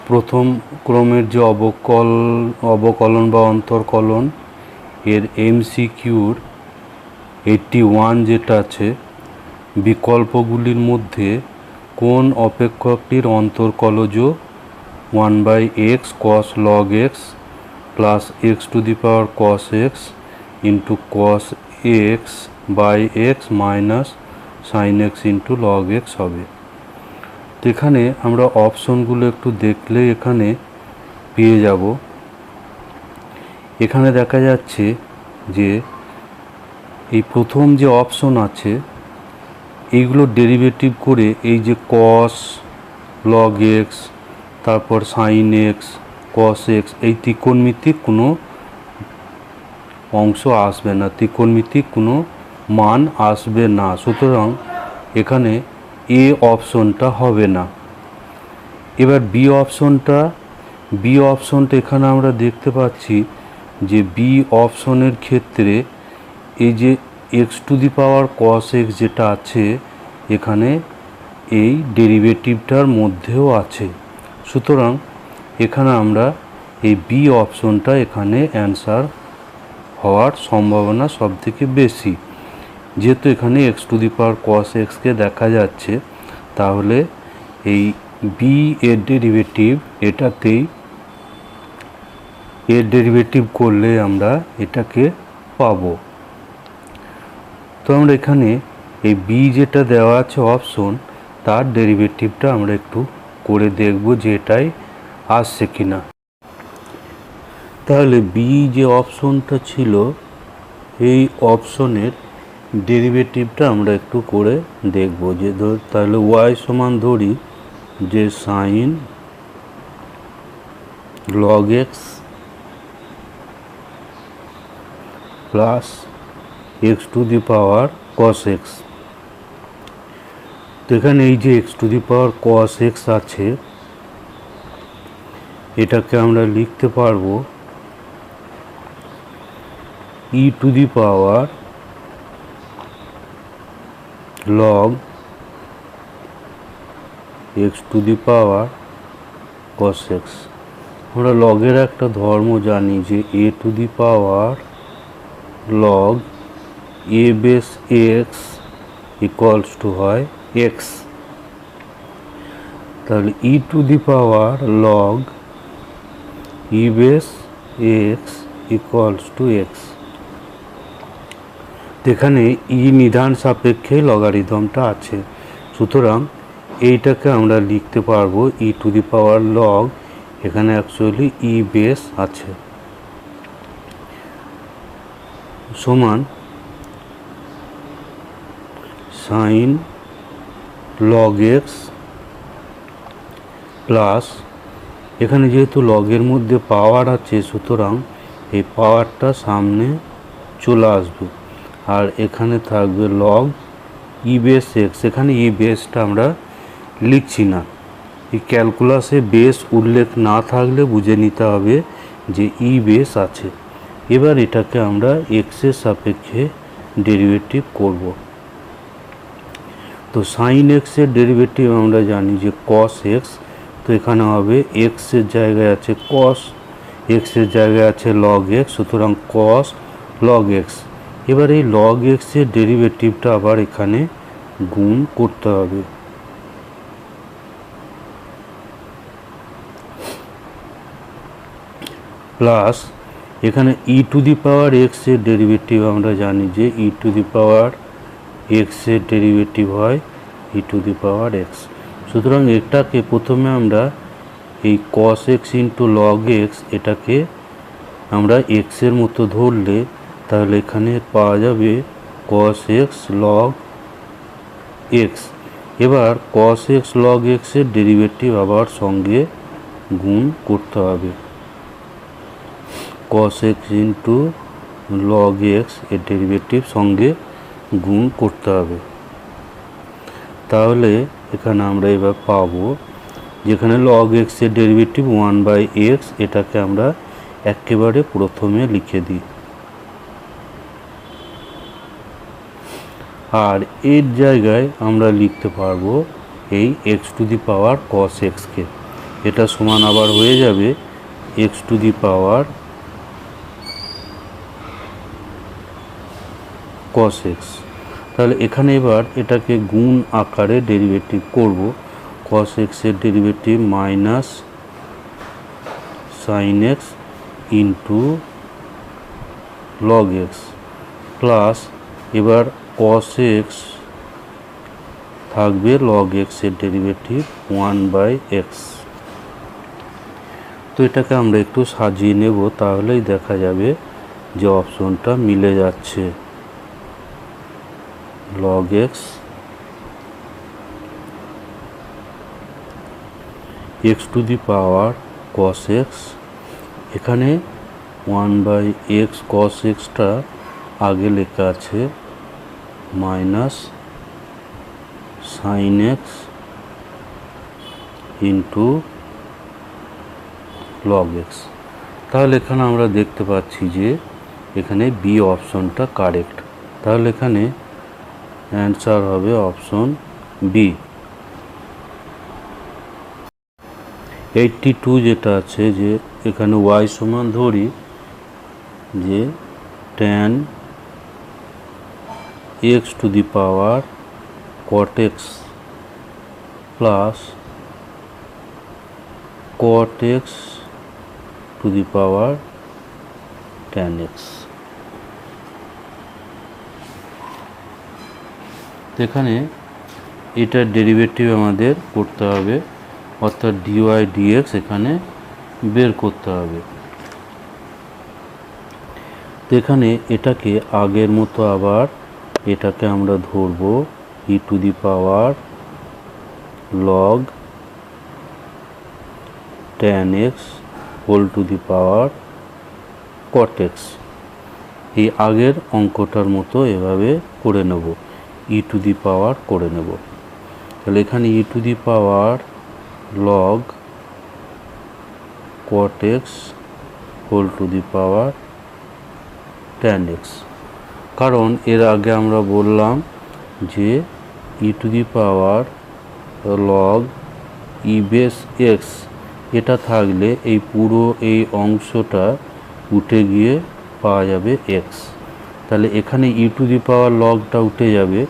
প্রথম ক্রমের যে অবকলন বা অন্তর্কলন এর এমসিকিউর 81 যেটা আছে, বিকল্পগুলির মধ্যে কোন অপেক্ষকটির অন্তর্কলজ 1/x cos log x plus x⁴ cos x into cos x by x minus sin x into log x হবে। তো এখানে আমরা অপশনগুলো একটু দেখলে এখানে পেয়ে যাব। এখানে দেখা যাচ্ছে যে এই প্রথম যে অপশন আছে এইগুলো ডেরিভেটিভ করে এই যে cos log x তারপর sin x cos x এই ত্রিকোণমিতিক কোনো অংশ আসবে না, ত্রিকোণমিতিক কোনো মান আসবে না, সুতরাং এখানে এ অপশনটা হবে না। এবার বি অপশনটা এখানে আমরা দেখতে পাচ্ছি যে বি অপশনের ক্ষেত্রে এই যে x⁴ cos x যেটা আছে এখানে এই ডেরিভেটিভটার মধ্যেও আছে, সুতরাং এখানে আমরা এই বি অপশনটা এখানে অ্যান্সার হওয়ার সম্ভাবনা সবথেকে বেশি। যেহেতু এখানে x⁴ cos x কে দেখা যাচ্ছে, তাহলে এই বি এর ডেরিভেটিভ এটাতেই এর ডেরিভেটিভ করলে আমরা এটাকে পাবো। তো আমরা এখানে এই বি যেটা দেওয়া আছে অপশন তার ডেরিভেটিভটা আমরা একটু করে দেখব যে এটাই আসছে কিনা। তাহলে বি যে অপশনটা ছিল এই অপশনের ডেরিভেটিভটা আমরা একটু করে দেখব যে তাহলে y সমান ধরি যে sin log x plus x⁴ cos x। তো এখানে এই যে x⁴ cos x আছে এটাকে আমরা লিখতে পারবো e⁴ log x⁴ cos x। আমরা লগের একটা ধর্ম জানি যে a⁴ log a base x equals to হয় x, তাহলে e⁴ log e base x equals to x। এখানে ই নিধান সাপেক্ষে লগারিদমটা আছে, সুতরাং এইটাকে আমরা লিখতে পারবো e⁴ log, এখানে অ্যাকচুয়ালি ই বেস আছে, সমান sin log x প্লাস এখানে যেহেতু লগের মধ্যে পাওয়ার আছে সুতরাং এই পাওয়ারটা সামনে চলে আসবে, আর এখানে থাকবে log ই বেস x। এখানে ই বেসটা আমরা লিখছি না, এই ক্যালকুলাসে বেস উল্লেখ না থাকলে বুঝে নিতে হবে যে ই বেস আছে। এবার এটাকে আমরা এক্সের সাপেক্ষে ডেরিভেটিভ করব। তো sin x এর ডেরিভেটিভ আমরা জানি যে cos x, তো এখানে হবে x এর জায়গায় আছে cos, x এর জায়গায় আছে log x, সুতরাং cos log x। এবার এই log x এর ডেরিভেটিভটা আবার এখানে গুণ করতে হবে, প্লাস এখানে e⁴ x এর ডেরিভেটিভ আমরা জানি যে e⁴ x এর ডেরিভেটিভ হয় e⁴ x। সুতরাং এটাকে প্রথমে আমরা এই cos x into log x এটাকে আমরা x এর মতো ধরলে তাহলে এখানে পাওয়া যাবে cos x log x। এবার cos x log x এর ডেরিভেটিভ আবার সঙ্গে গুণ করতে হবে, cos x into log x এর ডেরিভেটিভ সঙ্গে গুণ করতে হবে। তাহলে এখানে আমরা এবার পাবো যেখানে log x এর ডেরিভেটিভ 1/x, এটাকে আমরা একেবারে প্রথমে লিখে দিই, আর এর জায়গায় আমরা লিখতে পারবো এই x⁴ cos x কে। এটা সমান আবার হয়ে যাবে x to the power cos x. তাহলে এখানে এবার এটাকে গুণ আকারে ডেরিভেটিভ করব। কস এক্সের derivative minus sine x into log x plus এবার কস এক্স থাকবে লগ এক্সের ডেরিভেটিভ 1/x। তো এটাকে আমরা একটু সাজিয়ে নেব, তাহলেই দেখা যাবে যে অপশনটা মিলে যাচ্ছে। Log x x to the power cos x, এখানে 1/x কস এক্সটা আগে লেখা আছে minus sine x into log x. তাহলে এখানে আমরা দেখতে পাচ্ছি যে এখানে বি অপশনটা কারেক্ট। তাহলে এখানে অ্যান্সার হবে অপশন বি। 82 যেটা আছে যে এখানে ওয়াই সমান ধরি যে tan x two the power cot x plus cot x two the power tan x। এখানে এটার ডেরিভেটিভ আমাদের করতে হবে, অর্থাৎ ডিওয়াই ডিএক্স এখানে বের করতে হবে। তো এখানে এটাকে আগের মতো আবার এটাকে আমরা ধরব e to the power log tan x whole to the power cot x। এই আগের অঙ্কটার মতো এভাবে করে নেব, ই টু দি পাওয়ার করে নেব। তাহলে এখানে e to the power log cot x whole to the power tan x, কারণ এর আগে আমরা বললাম যে e to the power log e base x এটা থাকলে এই পুরো এই অংশটা উঠে গিয়ে পাওয়া যাবে এক্স। তাহলে এখানে ই টু দি পাওয়ার লগটা উঠে যাবে,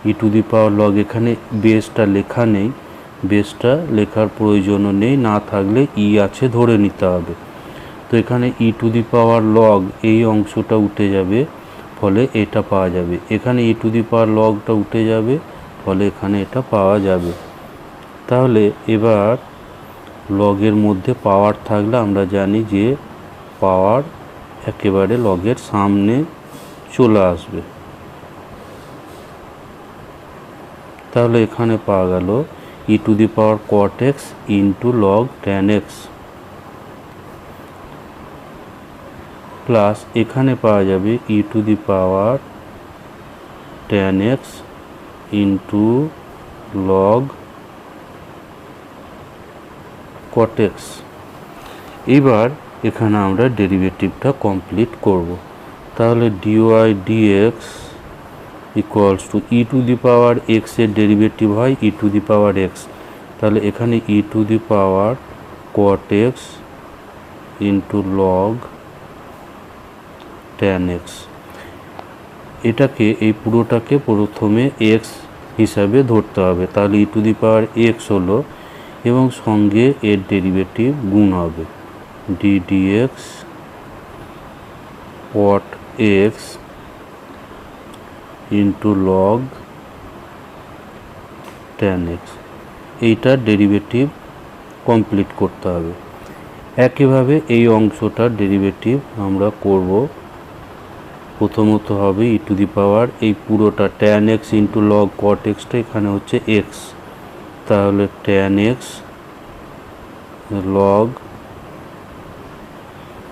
e to the power log এখানে বেসটা লেখা নেই, বেসটা লেখার প্রয়োজনও নেই, না থাকলে ই আছে ধরে নিতে হবে। তো এখানে e to the power log এই অংশটা উঠে যাবে, ফলে এটা পাওয়া যাবে। এখানে ই টু দি পাওয়ার লগটা উঠে যাবে, ফলে এখানে এটা পাওয়া যাবে। তাহলে এবার লগের মধ্যে পাওয়ার থাকলে আমরা জানি যে পাওয়ার একেবারে লগের সামনে চলে আসবে। তাহলে এখানে পাওয়া গেল e to the power cot x into log tan x plus এখানে পাওয়া যাবে e to the power tan x into log cot x। এবার এখানে আমরা ডেরিভেটিভটা কমপ্লিট করব। তাহলে dy dx equals to e to the power x এর ডেরিভেটিভ হয় e to the power x. তাহলে এখানে e to the power cot x into log tan x, এটাকে এই পুরোটাকে প্রথমে এক্স হিসাবে ধরতে হবে। তাহলে e to the power x হলো এবং সঙ্গে এর ডেরিভেটিভ গুণ হবে d dx cot x into log tan x। এইটার ডেরিভেটিভ কমপ্লিট করতে হবে। একইভাবে এই অংশটার ডেরিভেটিভ আমরা করব। প্রথমত হবে ই টু দি পাওয়ার এই পুরোটা tan x into log cot xটা এখানে হচ্ছে x, তাহলে tan x log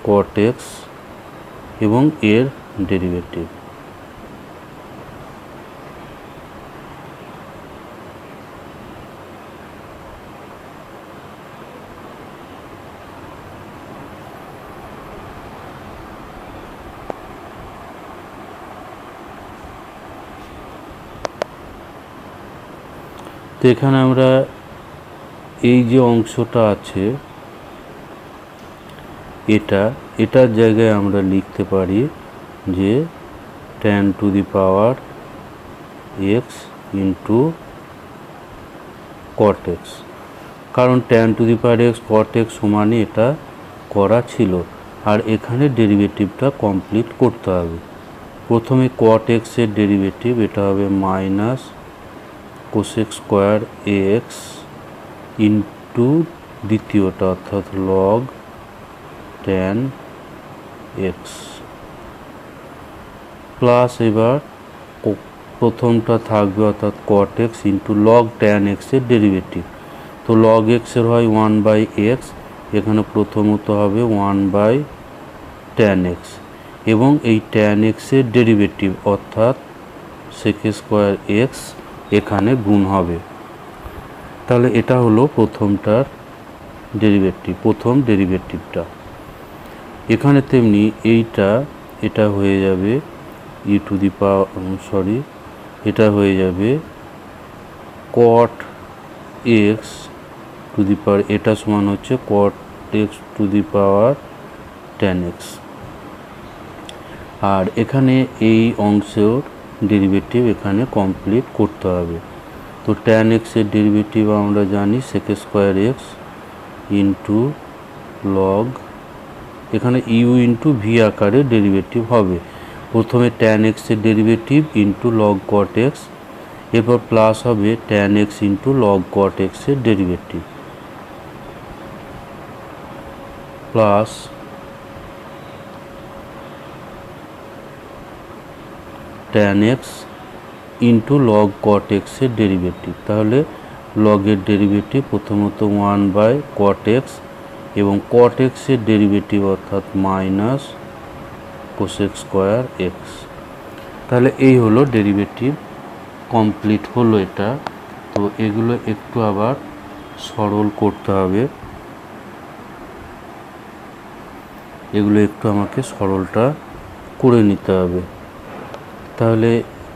cot x এবং এর ডেরিভেটিভ। তো এখানে আমরা এই যে অংশটা আছে এটার জায়গায় আমরা লিখতে পারি যে tan two the power x into cot x, কারণ tan two the power x cot x সমানই এটা করা ছিল। আর এখানে ডেরিভেটিভটা কমপ্লিট করতে হবে। প্রথমে cot x এর ডেরিভেটিভ, এটা হবে minus cosec square x into দ্বিতীয়টা অর্থাৎ লগ tan x প্লাস এবার প্রথমটা থাকবে অর্থাৎ cot x into log tan x এর ডেরিভেটিভ। তো লগ x এর হয় 1/x, এখানে প্রথমত হবে 1/tan x এবং এই tan x এর ডেরিভেটিভ অর্থাৎ sec স্কোয়ার x এখানে গুণ হবে। তাহলে এটা হলো প্রথমটার ডেরিভেটিভ, প্রথম ডেরিভেটিভটা। এখানে তেমনি এটা হয়ে যাবে ই টু দি পাওয়ার এটা হয়ে যাবে cot x টু দি পাওয়ার, এটা সমান হচ্ছে cot x two the power tan x। আর এখানে এই অংশের ডেরিভেটিভ এখানে কমপ্লিট করতে হবে। তো tan x এর ডেরিভেটিভ আমরা জানি sec square x into log, এখানে ইউ ইন্টু ভি আকারে ডেরিভেটিভ হবে। প্রথমে tan x এর derivative into log cot x, এরপর প্লাস হবে tan x into log cot x এর derivative plus tan x into log cot x এর derivative. তাহলে লগের ডেরিভেটিভ প্রথমত 1/cot x এবং cot x এর ডেরিভেটিভ অর্থাৎ মাইনাস কোসেক স্কোয়ার এক্স। তাহলে এই হলো ডেরিভেটিভ কমপ্লিট হলো এটা। তো এগুলো একটু আবার সরল করতে হবে, এগুলো একটু আমাকে সরলটা করে নিতে হবে। তাহলে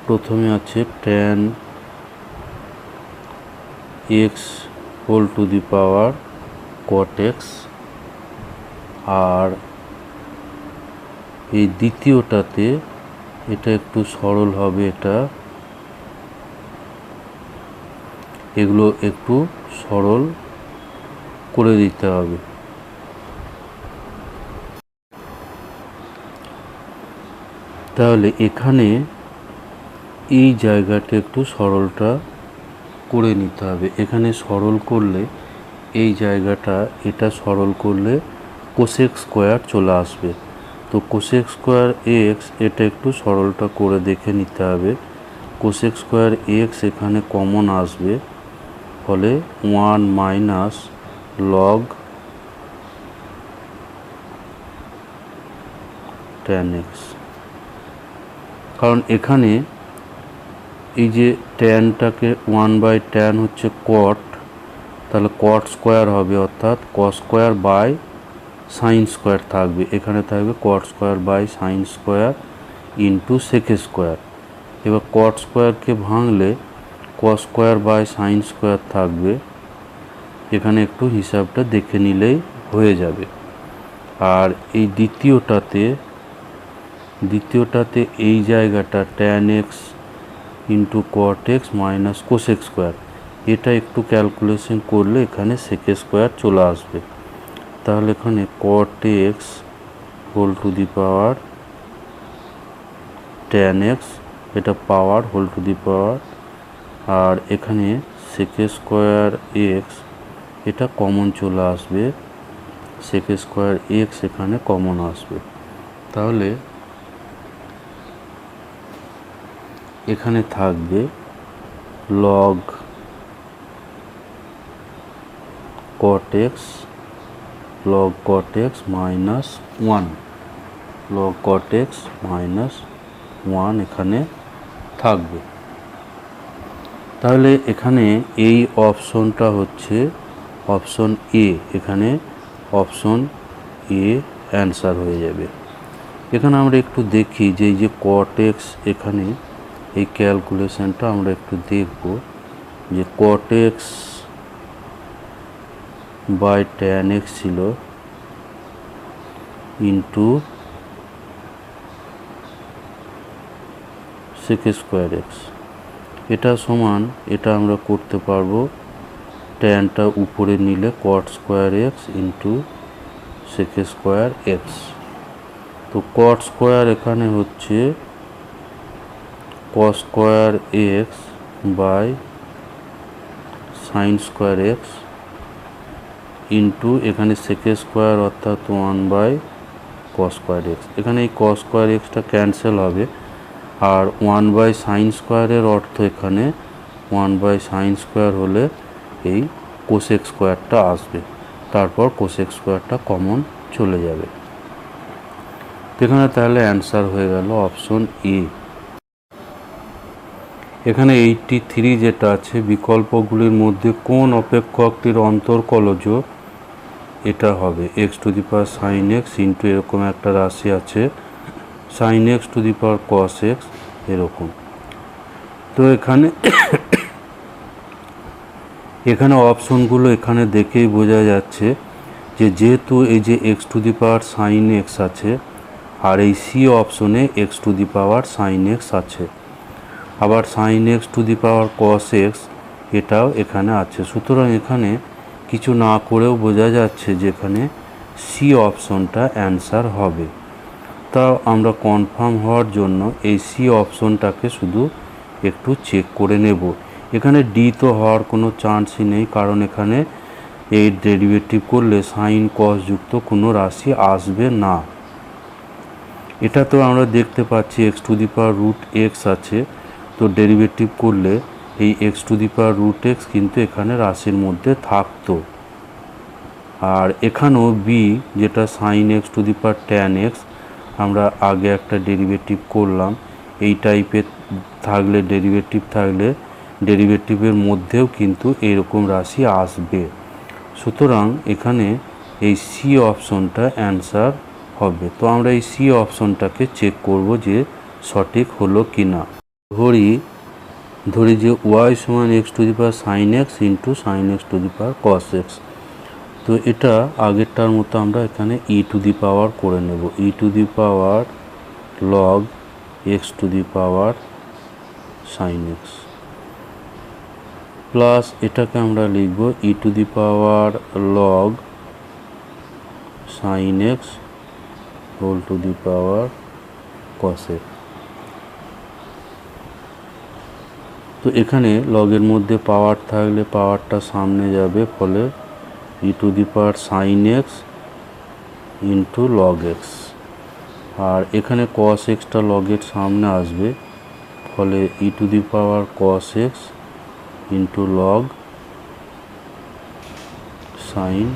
প্রথমে আছে tan x whole to the power cot x, আর এই দ্বিতীয়টাতে এটা একটু সরল হবে, এগুলো একটু সরল করে দিতে হবে। তাহলে এখানে এই জায়গাটা একটু সরলটা করে নিতে হবে। এখানে সরল করলে এই জায়গাটা, এটা সরল করলে কোসেক স্কোয়ার চলে আসবে। তো কোসেক স্কোয়ার এক্স এটা একটু সরলটা করে দেখে নিতে হবে। কোসেক স্কোয়ার এক্স এখানে কমন আসবে, ফলে 1 মাইনাস লগ tan x, কারণ এখানে এই যে ট্যানটাকে 1/tan হচ্ছে cot, তাহলে cot স্কোয়ার হবে অর্থাৎ cos square by sine square থাকবে, এখানে থাকবে cot square by sine square into sec square. এবার cot স্কোয়ারকে ভাঙলে cos square by sine square থাকবে, এখানে একটু হিসাবটা দেখে নিলেই হয়ে যাবে। আর এই দ্বিতীয়টাতে এই জায়গাটা tan x into cot x minus cosec square, এটা একটু ক্যালকুলেশন করলে এখানে sec স্কোয়ার চলে আসবে। তাহলে এখানে cot x whole to the power tan x, এটা পাওয়ার হোল টু দি পাওয়ার, আর এখানে sec স্কোয়ার x এটা কমন চলে আসবে, sec স্কোয়ার x এখানে কমন আসবে। তাহলে এখানে থাকবে log cot x minus 1, log cot x minus 1 এখানে থাকবে। তাহলে এখানে এই অপশনটা হচ্ছে অপশন এ, এখানে অপশন এ অ্যান্সার হয়ে যাবে। এখানে আমরা একটু দেখি যে এই যে cot x, এখানে এই ক্যালকুলেশনটা আমরা একটু দেখব যে cot x by tan x ছিল ইন্টু সেক স্কোয়ার এক্স, এটা সমান, এটা আমরা করতে পারবো ট্যানটা উপরে নিলে cot square x into sec square x. তো কট স্কোয়ার এখানে হচ্ছে cos square x by sine square x into এখানে সেক স্কোয়ার অর্থাৎ 1 বাই কস স্কোয়ার এক্স। এখানে এই কস স্কোয়ার এক্সটা ক্যান্সেল হবে, আর 1 বাই সাইন স্কোয়ারের অর্থ এখানে 1 বাই সাইন স্কোয়ার হলে এই কোসেক স্কোয়ারটা আসবে, তারপর কোসেক স্কোয়ারটা কমন চলে যাবে। এখানে তাহলে অ্যান্সার হয়ে গেল অপশন এ। এখানে 83 যেটা আছে, বিকল্পগুলির মধ্যে কোন অপেক্ষকটির অন্তর্কলজ, এটা হবে x to the power sine x into এরকম একটা রাশি আছে sine x to the power cos x এরকম। তো এখানে অপশনগুলো এখানে দেখেই বোঝা যাচ্ছে যে যেহেতু এই যে x to the power sine x আছে, আর এই সি অপশনে x to the power sine x আছে, আবার sine x to the power cos x এটাও এখানে আছে। সুতরাং এখানে কিছু না করেও বোঝা যাচ্ছে যে এখানে সি অপশনটা অ্যান্সার হবে। তা আমরা কনফার্ম হওয়ার জন্য এই সি অপশনটাকে শুধু একটু চেক করে নেব। এখানে ডি তো হওয়ার কোনো চান্সই নেই, কারণ এখানে এই ডেরিভেটিভ করলে সাইন কস যুক্ত কোনো রাশি আসবে না। এটা তো আমরা দেখতে পাচ্ছি x to the power root x আছে, তো ডেরিভেটিভ করলে এই x to the power root x কিন্তু এখানে রাশির মধ্যে থাকতো। আর এখানেও বি যেটা sine x to the power tan x, আমরা আগে একটা ডেরিভেটিভ করলাম, এই টাইপের থাকলে ডেরিভেটিভের মধ্যেও কিন্তু এরকম রাশি আসবে। সুতরাং এখানে এই সি অপশনটা অ্যান্সার হবে। তো আমরা এই সি অপশনটাকে চেক করব যে সঠিক হলো কি না। ধরি যে ওয়াই সমান x to the power sine x into sine x to the power cos x. তো এটা আগেরটার মতো আমরা এখানে ই টু দি পাওয়ার করে নেব, e to the power log x to the power sine x plus এটাকে আমরা লিখব e to the power log sine x whole to the power cos x. তো এখানে লগের মধ্যে পাওয়ার থাকলে পাওয়ারটা সামনে যাবে, ফলে e to the power sine x into log x, আর এখানে কস এক্সটা লগের সামনে আসবে, ফলে e to the power cos x into log sine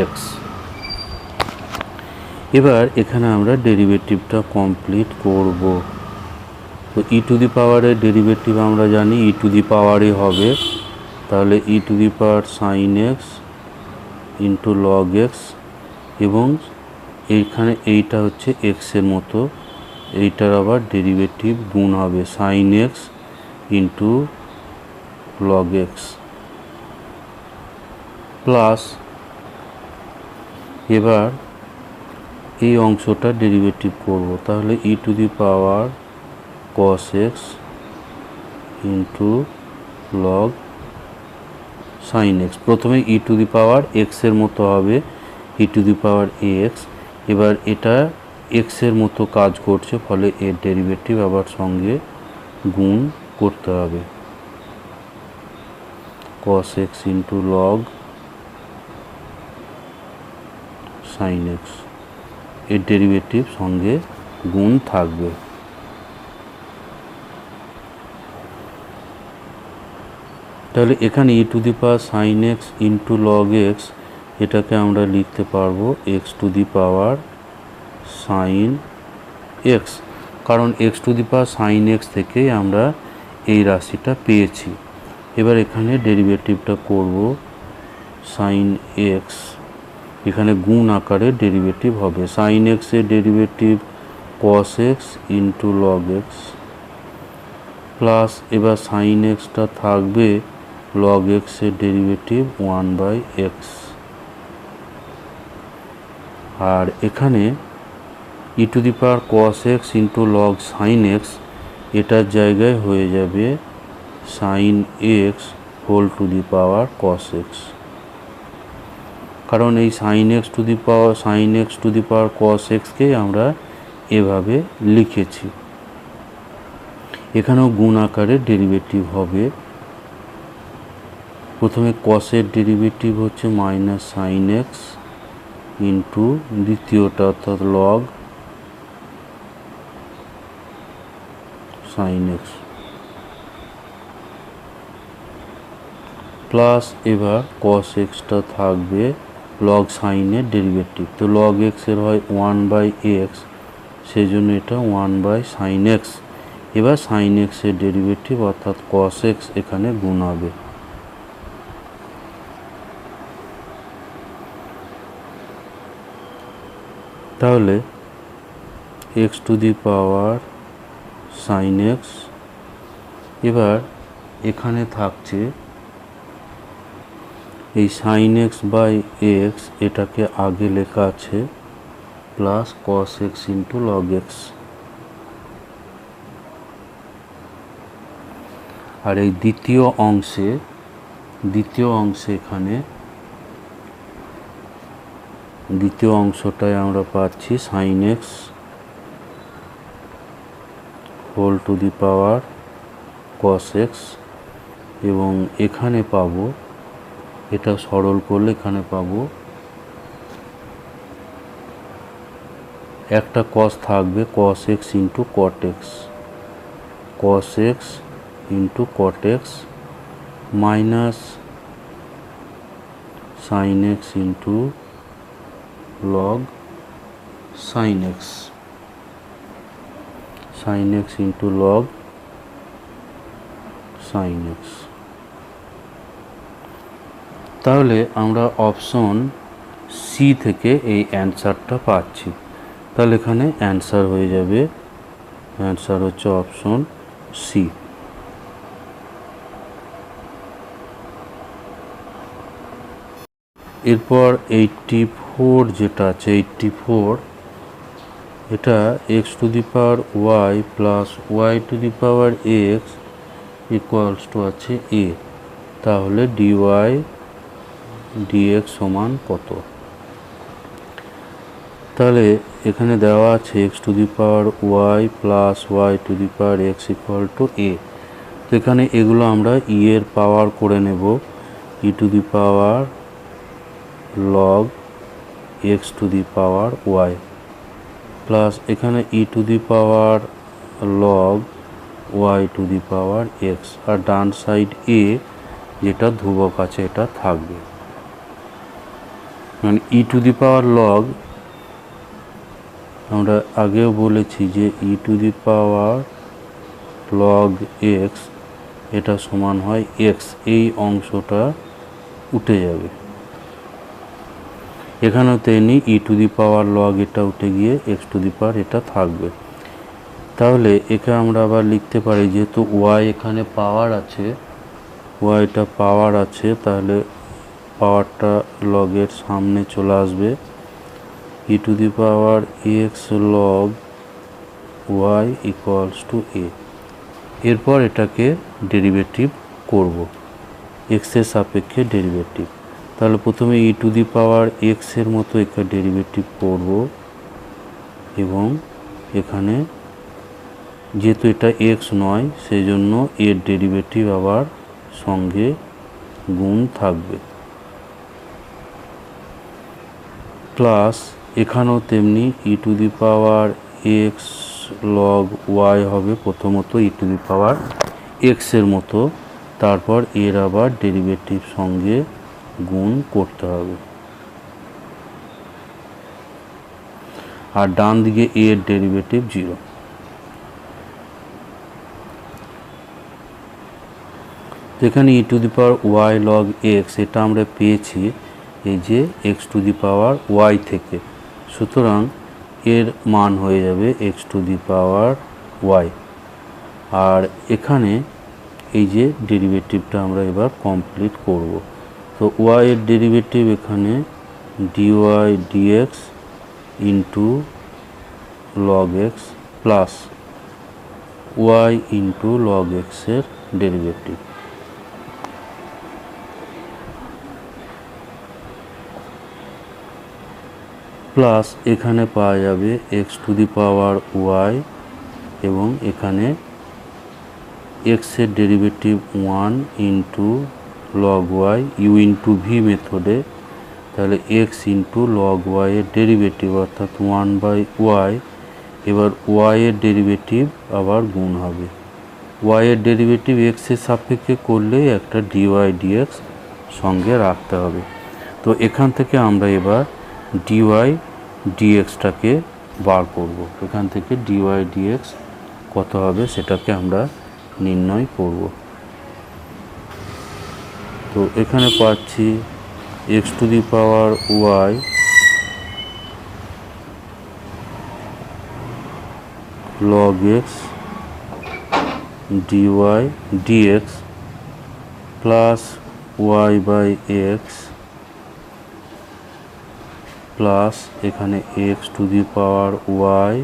x. এবার এখানে আমরা ডেরিভেটিভটা কমপ্লিট করব। তো ই টু দি পাওয়ারের ডেরিভেটিভ আমরা জানি ই টু দি পাওয়ারই হবে, তাহলে e to the power sine x into log x, এবং এইখানে এইটা হচ্ছে এক্সের মতো, এইটার আবার ডেরিভেটিভ গুণ হবে sine x into log x plus, এবার এই অংশটা ডেরিভেটিভ করব, তাহলে e to the power cos x into log sine x. প্রথমে ই টু দি পাওয়ার এক্সের মতো হবে ই টু দি পাওয়ার এক্স, এবার এটা এক্সের মতো কাজ করছে, ফলে এর ডেরিভেটিভ আবার সঙ্গে গুণ করতে হবে cos x into log sine x, এর ডেরিভেটিভ সঙ্গে গুণ থাকবে। তাহলে এখানে e to the power sine x into log x, এটাকে আমরা লিখতে পারবো x to the power sine x, কারণ x to the power sine x থেকেই আমরা এই রাশিটা পেয়েছি। এবার এখানে ডেরিভেটিভটা করব সাইন এক্স, এখানে গুণ আকারে ডেরিভেটিভ হবে, সাইন এক্সের derivative cos x into log x plus, এবার সাইন এক্সটা থাকবে লগ এক্সের ডেরিভেটিভ 1/x আর এখানে e to the power cos x into log sine x, এটার জায়গায় হয়ে যাবে sine x whole to the power cos x. কারণ এই sine x to the power cos এক্সকে আমরা এভাবে লিখেছি। এখানেও গুণ আকারে ডেরিভেটিভ হবে। প্রথমে কসের ডেরিভেটিভ হচ্ছে মাইনাস সাইন এক্স ইন্টু দ্বিতীয়টা অর্থাৎ লগ সাইন এক্স, প্লাস এবার কস এক্সটা থাকবে লগ সাইনের ডেরিভেটিভ। তো লগ এক্সের হয় 1/x, সেই জন্য এটা 1/sin x। এবার সাইন এক্সের ডেরিভেটিভ অর্থাৎ কস এক্স এখানে গুণ হবে। তাহলে x to the power sine x, এবার এখানে থাকছে এই সাইন এক্স বাই এক্স, এটাকে আগে লেখা আছে plus cos x into log x. আর এই দ্বিতীয় অংশে এখানে দ্বিতীয় অংশটায় আমরা পাচ্ছি sine x whole to the power cos x, এবং এখানে পাবো, এটা সরল করলে এখানে পাবো একটা কস থাকবে cos x into cot x, cos x into cot x minus sine x into log sine x, sine x into log sine x. তাহলে আমরা অপশন সি থেকে এই অ্যান্সারটা পাচ্ছি। তাহলে এখানে অ্যান্সার হয়ে যাবে, অ্যান্সার হচ্ছে অপশন সি। এরপর 84 যেটা আছে, 84 এটা x to the power y plus y to the power x equals to আছে এ। তাহলে ডিওয়াই ডিএক্স সমান কত? তাহলে এখানে দেওয়া আছে x to the power y plus y to the power x equal to a. তো এখানে এগুলো আমরা ই এর পাওয়ার করে নেব, e to the power log x to the power y plus এখানে e to the power log y to the power x, আর ডান সাইড এ যেটা ধ্রুবক আছে এটা থাকবে। মানে ই টু দি পাওয়ার লগ, আমরা আগেও বলেছি যে e to the power log x এটা সমান হয় এক্স, এই অংশটা উঠে যাবে। এখানেও তেমনি e to the power log এটা উঠে গিয়ে এক্স টু দি পাওয়ার এটা থাকবে। তাহলে একে আমরা আবার লিখতে পারি, যেহেতু ওয়াই এখানে পাওয়ার আছে, ওয়াইটা পাওয়ার আছে, তাহলে পাওয়ারটা লগের সামনে চলে আসবে, e to the power x log y equals to a. এরপর এটাকে ডেরিভেটিভ করব, এক্সের সাপেক্ষে ডেরিভেটিভ। তাহলে প্রথমে ই টু দি পাওয়ার এক্সের মতো একটা ডেরিভেটিভ করব, এবং এখানে যেহেতু এটা এক্স নয় সেই জন্য এর ডেরিভেটিভ আবার সঙ্গে গুণ থাকবে, প্লাস এখানেও তেমনি e to the power x log y হবে প্রথমত ই টু দি পাওয়ার এক্সের মতো, তারপর এর আবার ডেরিভেটিভ সঙ্গে গুণ করতে হবে। আর ডান দিকে এর ডেরিভেটিভ 0। এখানে e to the power y log x এটা আমরা পেয়েছি এই যে x to the power y থেকে, সুতরাং এর মান হয়ে যাবে x to the power y. আর এখানে এই যে ডেরিভেটিভটা আমরা এবার কমপ্লিট করব। তো ওয়াই এর ডেরিভেটিভ এখানে dy dx into log x plus y into log এক্সের ডেরিভেটিভ প্লাস এখানে পাওয়া যাবে x to the power y এবং এখানে এক্সের derivative 1 into log y u into v মেথডে, তাহলে এক্স ইন্টু লগ ওয়াইয়ের ডেরিভেটিভ অর্থাৎ 1/y। এবার ওয়াইয়ের ডেরিভেটিভ আবার গুণ হবে, ওয়াইয়ের ডেরিভেটিভ এক্সের সাপেক্ষে করলেই একটা ডিওয়াই ডিএক্স সঙ্গে রাখতে হবে। তো এখান থেকে আমরা এবার ডিওয়াই ডিএক্সটাকে বার করব। এখান থেকে ডিওয়াই ডিএক্স কত হবে সেটাকে আমরা নির্ণয় করব। তো এখানে পাচ্ছি x to the power y log x dy dx plus y by x plus এখানে x to the power y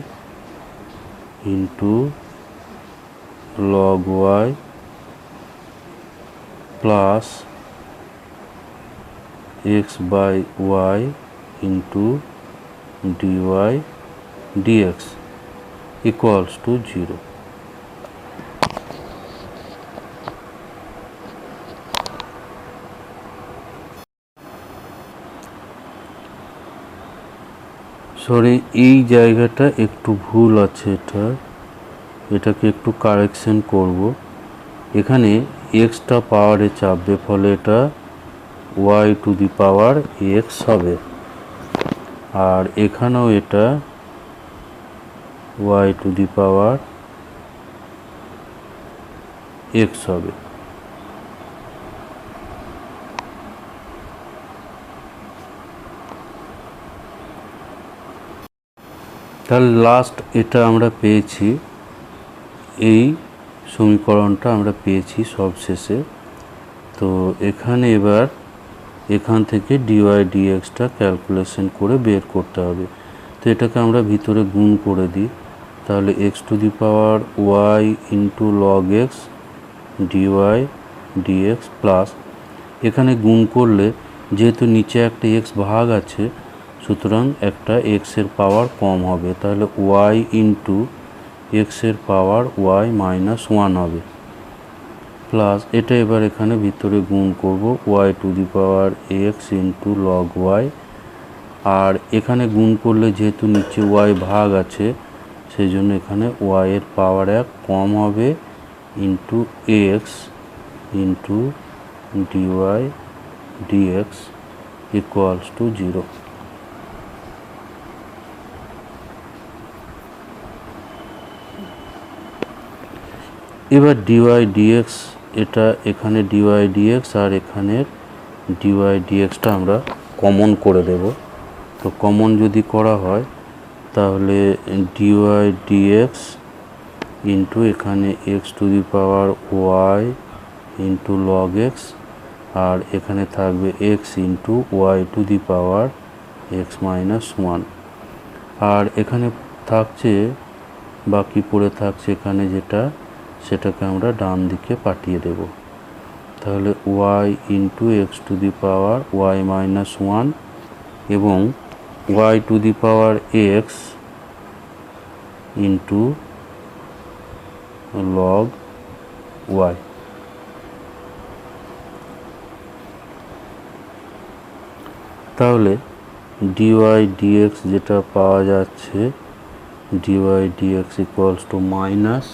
into log y plus x by y into dy dx equals to 0। Sorry, এই জায়গাটা একটু ভুল আছে, এটাকে একটু correction করব। এখানে এক্সটা পাওয়ারে চাপবে, ফলে এটা y to the power x হবে, আর এখানেও এটা y to the power x হবে। তাহলে লাস্ট এটা আমরা পেয়েছি, এই সমীকরণটা আমরা পেয়েছি সবশেষে। তো এখানে এবার এখান থেকে ডিওয়াই ডিএক্সটা ক্যালকুলেশন করে বের করতে হবে। তো এটাকে আমরা ভিতরে গুণ করে দিই, তাহলে x to the power y into log x dy dx plus এখানে গুণ করলে যেহেতু নিচে একটা এক্স ভাগ আছে, সুতরাং একটা এক্সের পাওয়ার কম হবে, তাহলে ওয়াই ইন্টু এক্সের পাওয়ার ওয়াই মাইনাস 1 হবে প্লাস এটা এবার এখানে ভিতরে গুণ করব y to the power x into log y, আর এখানে গুণ করলে যেহেতু নিচে ওয়াই ভাগ আছে সেই জন্য এখানে ওয়াইয়ের পাওয়ার 1 কম হবে into x into dy dx equals to 0। এবার ডিওয়াই ডিএক্স, এটা এখানে ডিওয়াই ডিএক্স আর এখানের ডিওয়াই ডিএক্সটা আমরা কমন করে দেব। তো কমন যদি করা হয় তাহলে ডিওয়াই ডিএক্স ইন্টু এখানে x to the power y into log x, আর এখানে থাকবে x into y to the power x minus 1, আর এখানে থাকছে বাকি পড়ে থাকছে এখানে যেটা, সেটাকে আমরা ডান দিকে পাঠিয়ে দেব। তাহলে y into x to the power y minus 1 এবং y to the power x into log y. তাহলে ডিওয়াই ডিএক্স যেটা পাওয়া যাচ্ছে, dy dx equals to minus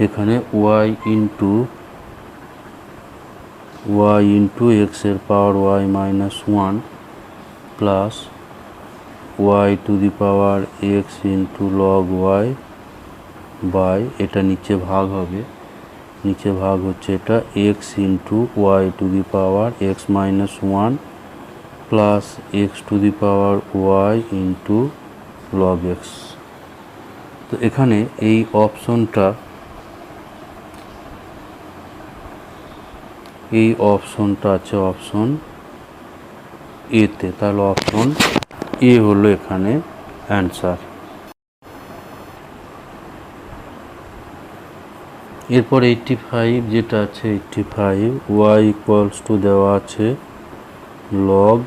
এখানে ওয়াই ইন্টু এক্সের power y minus 1 plus y to the power x into log y by এটা নিচে ভাগ হবে, নিচে ভাগ হচ্ছে এটা x into y to the power x minus 1 plus x to the power y into log x. তো এখানে এই অপশনটা আছে অপশন এতে, তাহলে অপশন এ হলো এখানে অ্যান্সার। এরপর 85 যেটা আছে 85 y ইকুয়ালস টু দেওয়া আছে log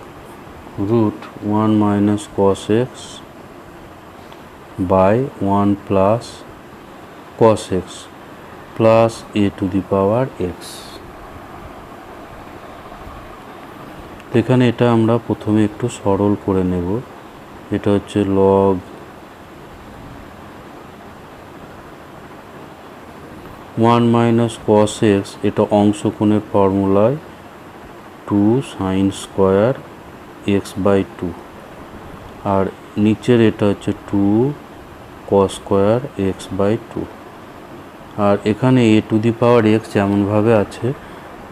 root 1 minus cos x by 1 plus cos x plus a to the power x. এখানে এটা আমরা প্রথমে একটু সরল করে নেব। এটা হচ্ছে লগ 1 মাইনাস কস এক্স, এটা অংশকোণের ফর্মুলায় 2 সাইন স্কোয়ার এক্স বাই 2, আর নিচের এটা হচ্ছে 2 কস স্কোয়ার এক্স বাই 2, আর এখানে এ টু দি পাওয়ার এক্স যেমনভাবে আছে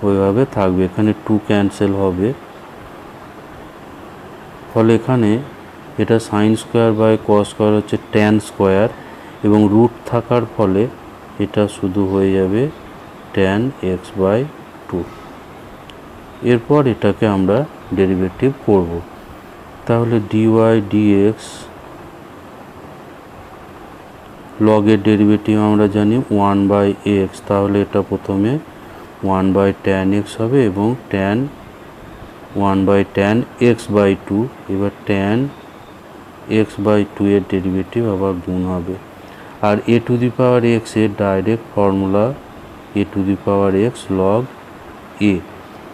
ওইভাবে থাকবে। এখানে 2 ক্যান্সেল হবে, ফলে এখানে এটা sine square by cos square হচ্ছে ট্যান স্কোয়ার, এবং রুট থাকার ফলে এটা শুধু হয়ে যাবে ট্যান এক্স বাই 2। এরপর এটাকে আমরা ডেরিভেটিভ করব, তাহলে ডিওয়াই ডিএক্স লগের ডেরিভেটিভ আমরা জানি 1 বাই এক্স, তাহলে এটা প্রথমে 1 বাই ট্যান এক্স হবে এবং 1 বাই ট্যান এক্স বাই 2, এবার ট্যান এক্স বাই 2 এর ডেরিভেটিভ আবার গুণ হবে। আর a to the power x এর direct formula a to the power x log a,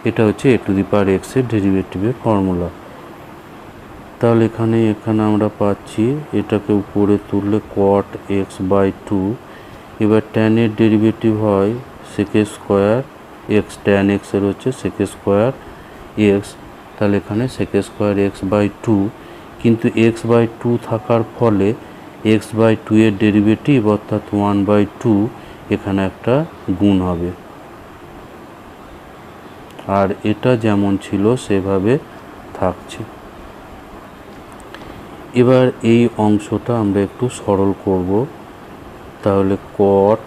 এটা হচ্ছে এ টু দি পাওয়ার এক্স এর ডেরিভেটিভের ফর্মুলা। তাহলে এখানে আমরা পাচ্ছি এটাকে উপরে তুললে কট এক্স বাই 2, এবার ট্যানের ডেরিভেটিভ হয় সেক স্কোয়ার এক্স, ট্যান এক্সের হচ্ছে সেক স্কোয়ার এক্স, তাহলে এখানে সেক স্কোয়ার এক্স বাই 2, কিন্তু এক্স বাই 2 থাকার ফলে এক্স বাই 2 এর ডেরিভেটিভ অর্থাৎ 1 বাই 2 এখানে একটা গুণ হবে, আর এটা যেমন ছিল সেভাবে থাকছে। এবার এই অংশটা আমরা একটু সরল করব, তাহলে কট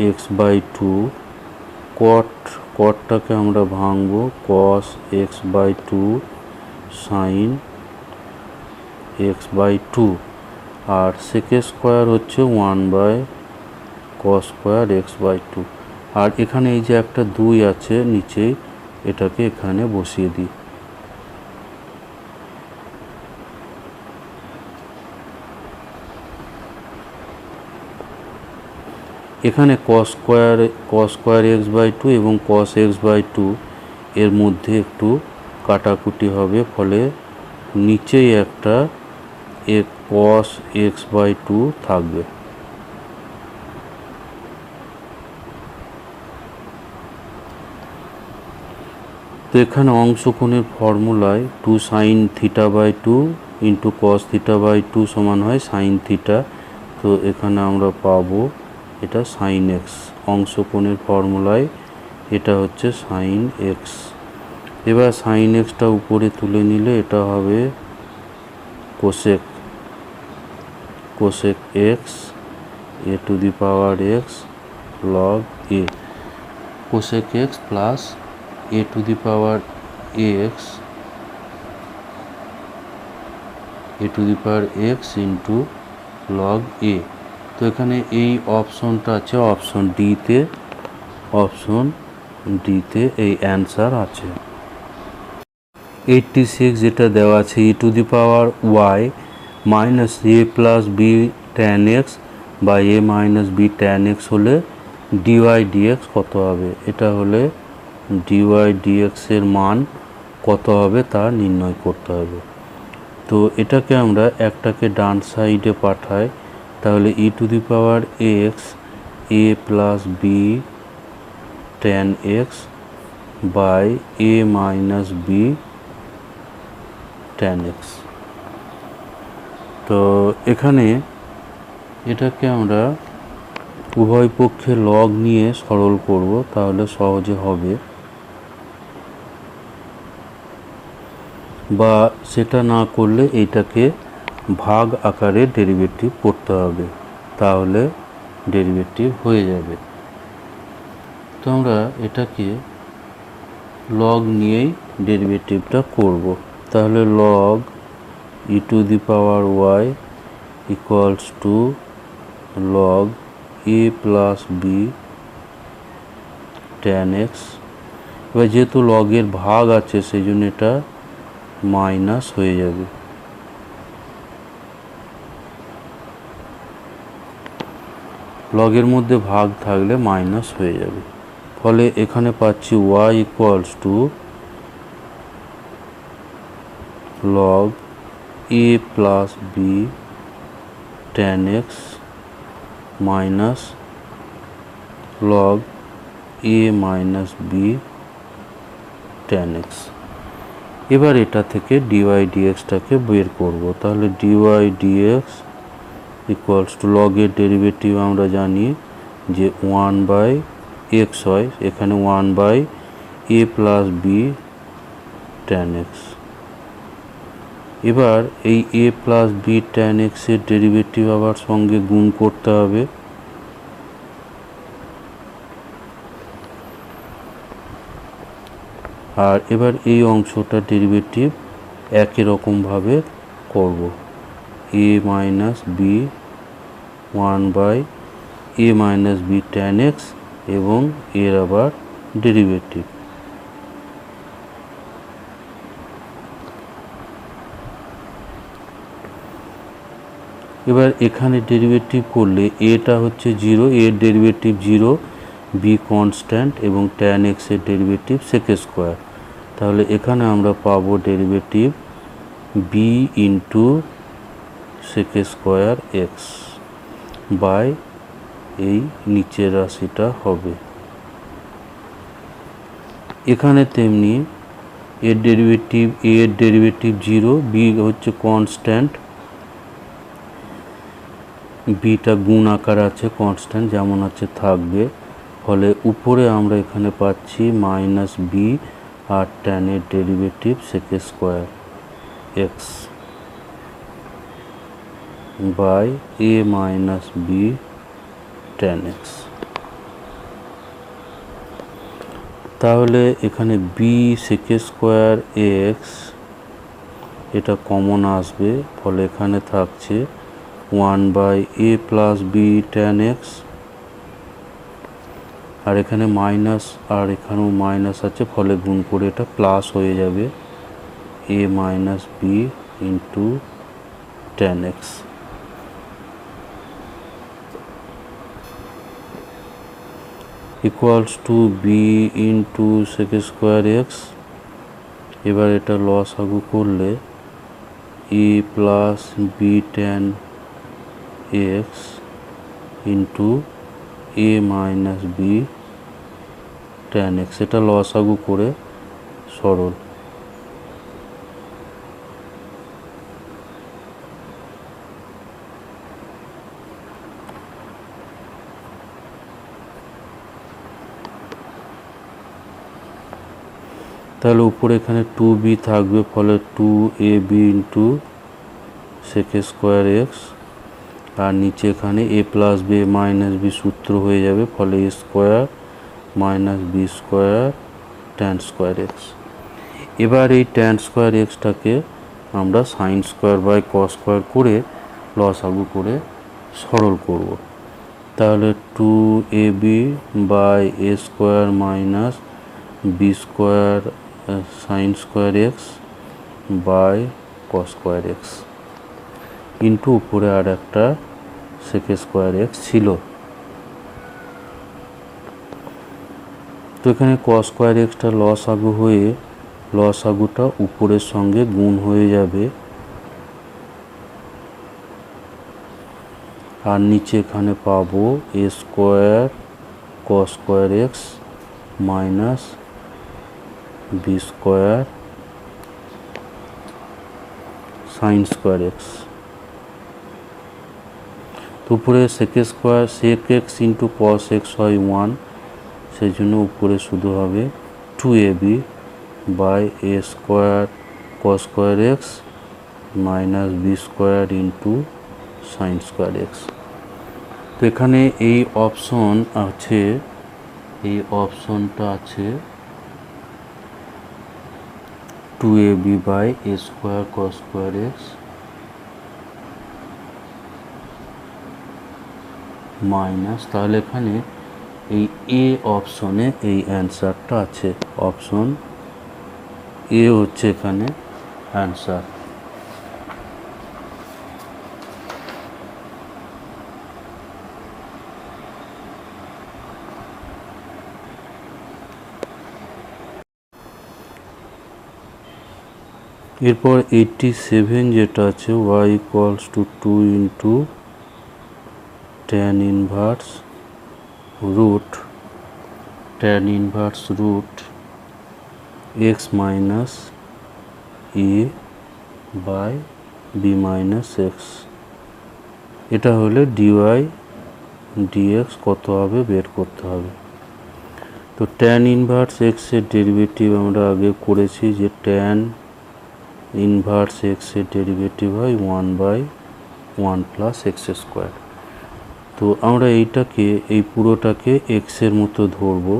এক্স বাই 2, কটটাকে আমরা ভাঙবো cos x by 2 sine x by 2, আর সেক স্কোয়ার হচ্ছে 1 by cos square x by 2, আর এখানে এই যে একটা 2 আছে নিচেই, এটাকে এখানে বসিয়ে দিই। এখানে কস স্কোয়ার এক্স বাই 2 এবং কস এক্স বাই 2 এর মধ্যে একটু কাটাকুটি হবে, ফলে নিচেই একটা কস এক্স বাই 2 থাকবে। তো এখানে অংশকোণের ফর্মুলায় 2 sine theta by 2 into cos theta by 2 সমান হয় সাইন থিটা, তো এখানে আমরা পাবো এটা সাইন এক্স, অংশকোণের ফর্মুলায় এটা হচ্ছে সাইন এক্স। এবার সাইন এক্সটা উপরে তুলে নিলে এটা হবে cosec x a to the power x log a, cosec x plus a to the power x into log a. তো এখানে এই অপশনটা আছে অপশন ডিতে এই অ্যান্সার আছে। 86 যেটা দেওয়া আছে e to the power y minus a plus b tan x বা a minus b tan x হলে ডিওয়াই ডিএক্স কত হবে, এটা হলে ডিওয়াই ডিএক্স এর মান কত হবে তা নির্ণয় করতে হবে। তো এটাকে আমরা একটাকে ডান সাইডে পাঠাই, তাহলে e to the power x a plus b tan x by a minus b tan x. তো এখানে এটাকে আমরা উভয় পক্ষে লগ নিয়ে সরল করব, তাহলে সহজে হবে, বা সেটা না করলে এইটাকে ভাগ আকারে ডেরিভেটিভ করতে হবে, তাহলে ডেরিভেটিভ হয়ে যাবে। তো আমরা এটাকে লগ নিয়েই ডেরিভেটিভটা করব। তাহলে log e to the power y equals to log a plus b tan x. এবার যেহেতু লগের ভাগ আছে সেই জন্য এটা মাইনাস হয়ে যাবে। লগের মধ্যে ভাগ থাকলে মাইনাস হয়ে যাবে, ফলে এখানে পাচ্ছি y equals to log a plus b tan x minus log a minus b tan x. এবার এটা থেকে ডিওয়াই ডিএক্সটাকে বের করব। তাহলে ডিওয়াই ডিএক্স ইকুয়ালস টু লগের ডেরিভেটিভ আমরা জানি যে 1/x হয়, এখানে 1/a plus b tan x. এবার এই a প্লাস বি ট্যান এক্সের ডেরিভেটিভ আবার সঙ্গে গুণ করতে হবে। আর এবার এই অংশটা ডেরিভেটিভ একই রকমভাবে করব, a minus b 1/a minus b tan x এবং এর আবার ডেরিভেটিভ। এবার এখানে ডেরিভেটিভ করলে এটা হচ্ছে 0, এর ডেরিভেটিভ 0, বি কনস্ট্যান্ট এবং ট্যান এক্সের ডেরিভেটিভ সেক স্কোয়ার। তাহলে এখানে আমরা পাবো derivative b into sec square x by এই নিচের রাশিটা হবে। এখানে তেমনি এর ডেরিভেটিভ 0, বি হচ্ছে কনস্ট্যান্ট, বিটা গুণ আকার আছে, কনস্ট্যান্ট যেমন আছে থাকবে, ফলে উপরে আমরা এখানে পাচ্ছি মাইনাস বি আর ট্যানের derivative sec square x by a minus b tan x. তাহলে এখানে বি সেক স্কোয়ার এক্স এটা কমন আসবে, ফলে এখানে থাকছে 1/a plus b tan x, আর এখানে মাইনাস আর এখানেও মাইনাস আছে, ফলে গুণ করে এটা প্লাস হয়ে যাবে a minus b into tan x. Equals to b into sec square x. এবার এটা লসাগু করলে a plus b tan x into a minus b tan x, এটা লসাগু করে সরল। তাহলে উপরে এখানে 2b থাকবে, ফলে 2ab into sec square x, আর নিচে এখানে a plus b minus b সূত্র হয়ে যাবে, ফলে a square minus b square tan square x. এবার এই ট্যান স্কোয়ার এক্সটাকে আমরা sine square by cos square করে লসাগু করে সরল করব। তাহলে 2ab by a square minus b square sine square x by cos square x into উপরে আর একটা সেক স্কোয়ার এক্স ছিল। তো এখানে কস স্কোয়ার এক্সটা লসাগু হয়ে লসাগুটা উপরের সঙ্গে গুণ হয়ে যাবে, আর নিচে এখানে পাবো a square cos square x minus b square sine square x. তো উপরে sec square sec x into cos x হয় 1, সেই জন্য উপরে শুধু হবে 2ab by a square cos square x minus b square into sine square x. তো এখানে এই অপশন আছে, এই অপশনটা আছে 2ab by a square cos square x minus, তাহলে এখানে এই এ অপশনে এই অ্যান্সারটা আছে, অপশন এ হচ্ছে এখানে অ্যান্সার। এরপর 87 যেটা আছে y equals to 2 into tan inverse root x minus a by b minus x, এটা হলে dy dx কত হবে বের করতে হবে। তো tan ইনভার্স এক্স এর ডেরিভেটিভ আমরা আগে করেছি যে tan ইনভার্স এক্স এর ডেরিভেটিভ হয় 1/1 প্লাস এক্স স্কোয়ার। তো আমরা এইটাকে এই পুরোটাকে এক্স এর মতো ধরবো,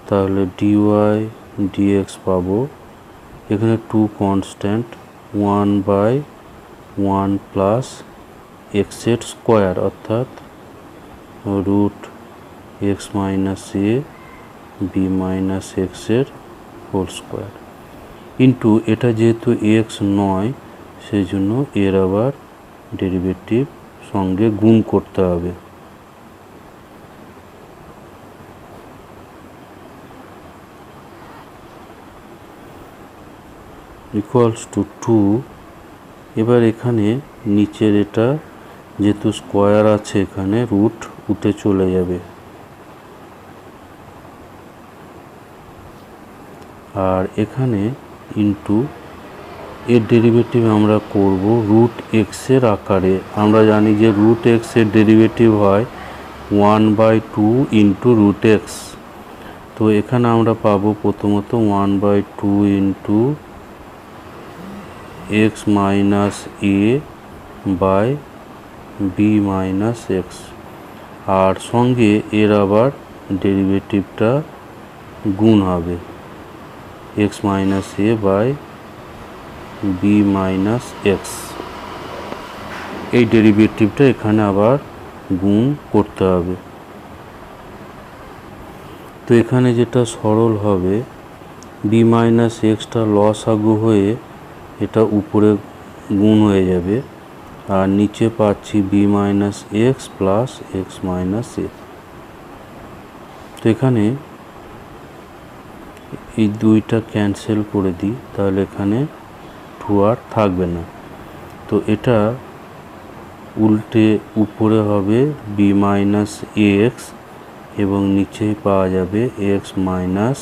তাহলে dy dx পাবো। এখানে 2 কনস্ট্যান্ট 1/1 প্লাস এক্স এর স্কোয়ার অর্থাৎ root x minus a B minus x এর হোল স্কোয়ার ইন্টু এটা যেহেতু এক্স নয় সেই জন্য এর আবার ডেরিভেটিভ সঙ্গে গুণ করতে হবে। Equals to 2। এবার এখানে নিচের এটা যেহেতু স্কোয়ার আছে এখানে রুট উঠে চলে যাবে, আর এখানে ইন্টু এর ডেরিভেটিভ আমরা করব রুট এক্স এর আকারে। আমরা জানি যে রুট এক্স এর ডেরিভেটিভ হয় 1/2 ইন্টু রুট এক্স। তো এখানে আমরা পাবো প্রথমত 1/2 into x minus a by b minus x, আর সঙ্গে এর আবার ডেরিভেটিভটা গুণ হবে x minus a by b minus x, এই ডেরিভেটিভটা এখানে আবার গুণ করতে হবে। তো এখানে যেটা সরল হবে বি মাইনাস এক্সটা লসাগু হয়ে এটা উপরে গুণ হয়ে যাবে, আর নিচে পাচ্ছি b minus x plus x minus a. তো এখানে এই দুইটা ক্যান্সেল করে দিই, তাহলে এখানে 2 আর থাকবে না। তো এটা উল্টে উপরে হবে বি মাইনাস এক্স এবং নিচে পাওয়া যাবে এক্স মাইনাস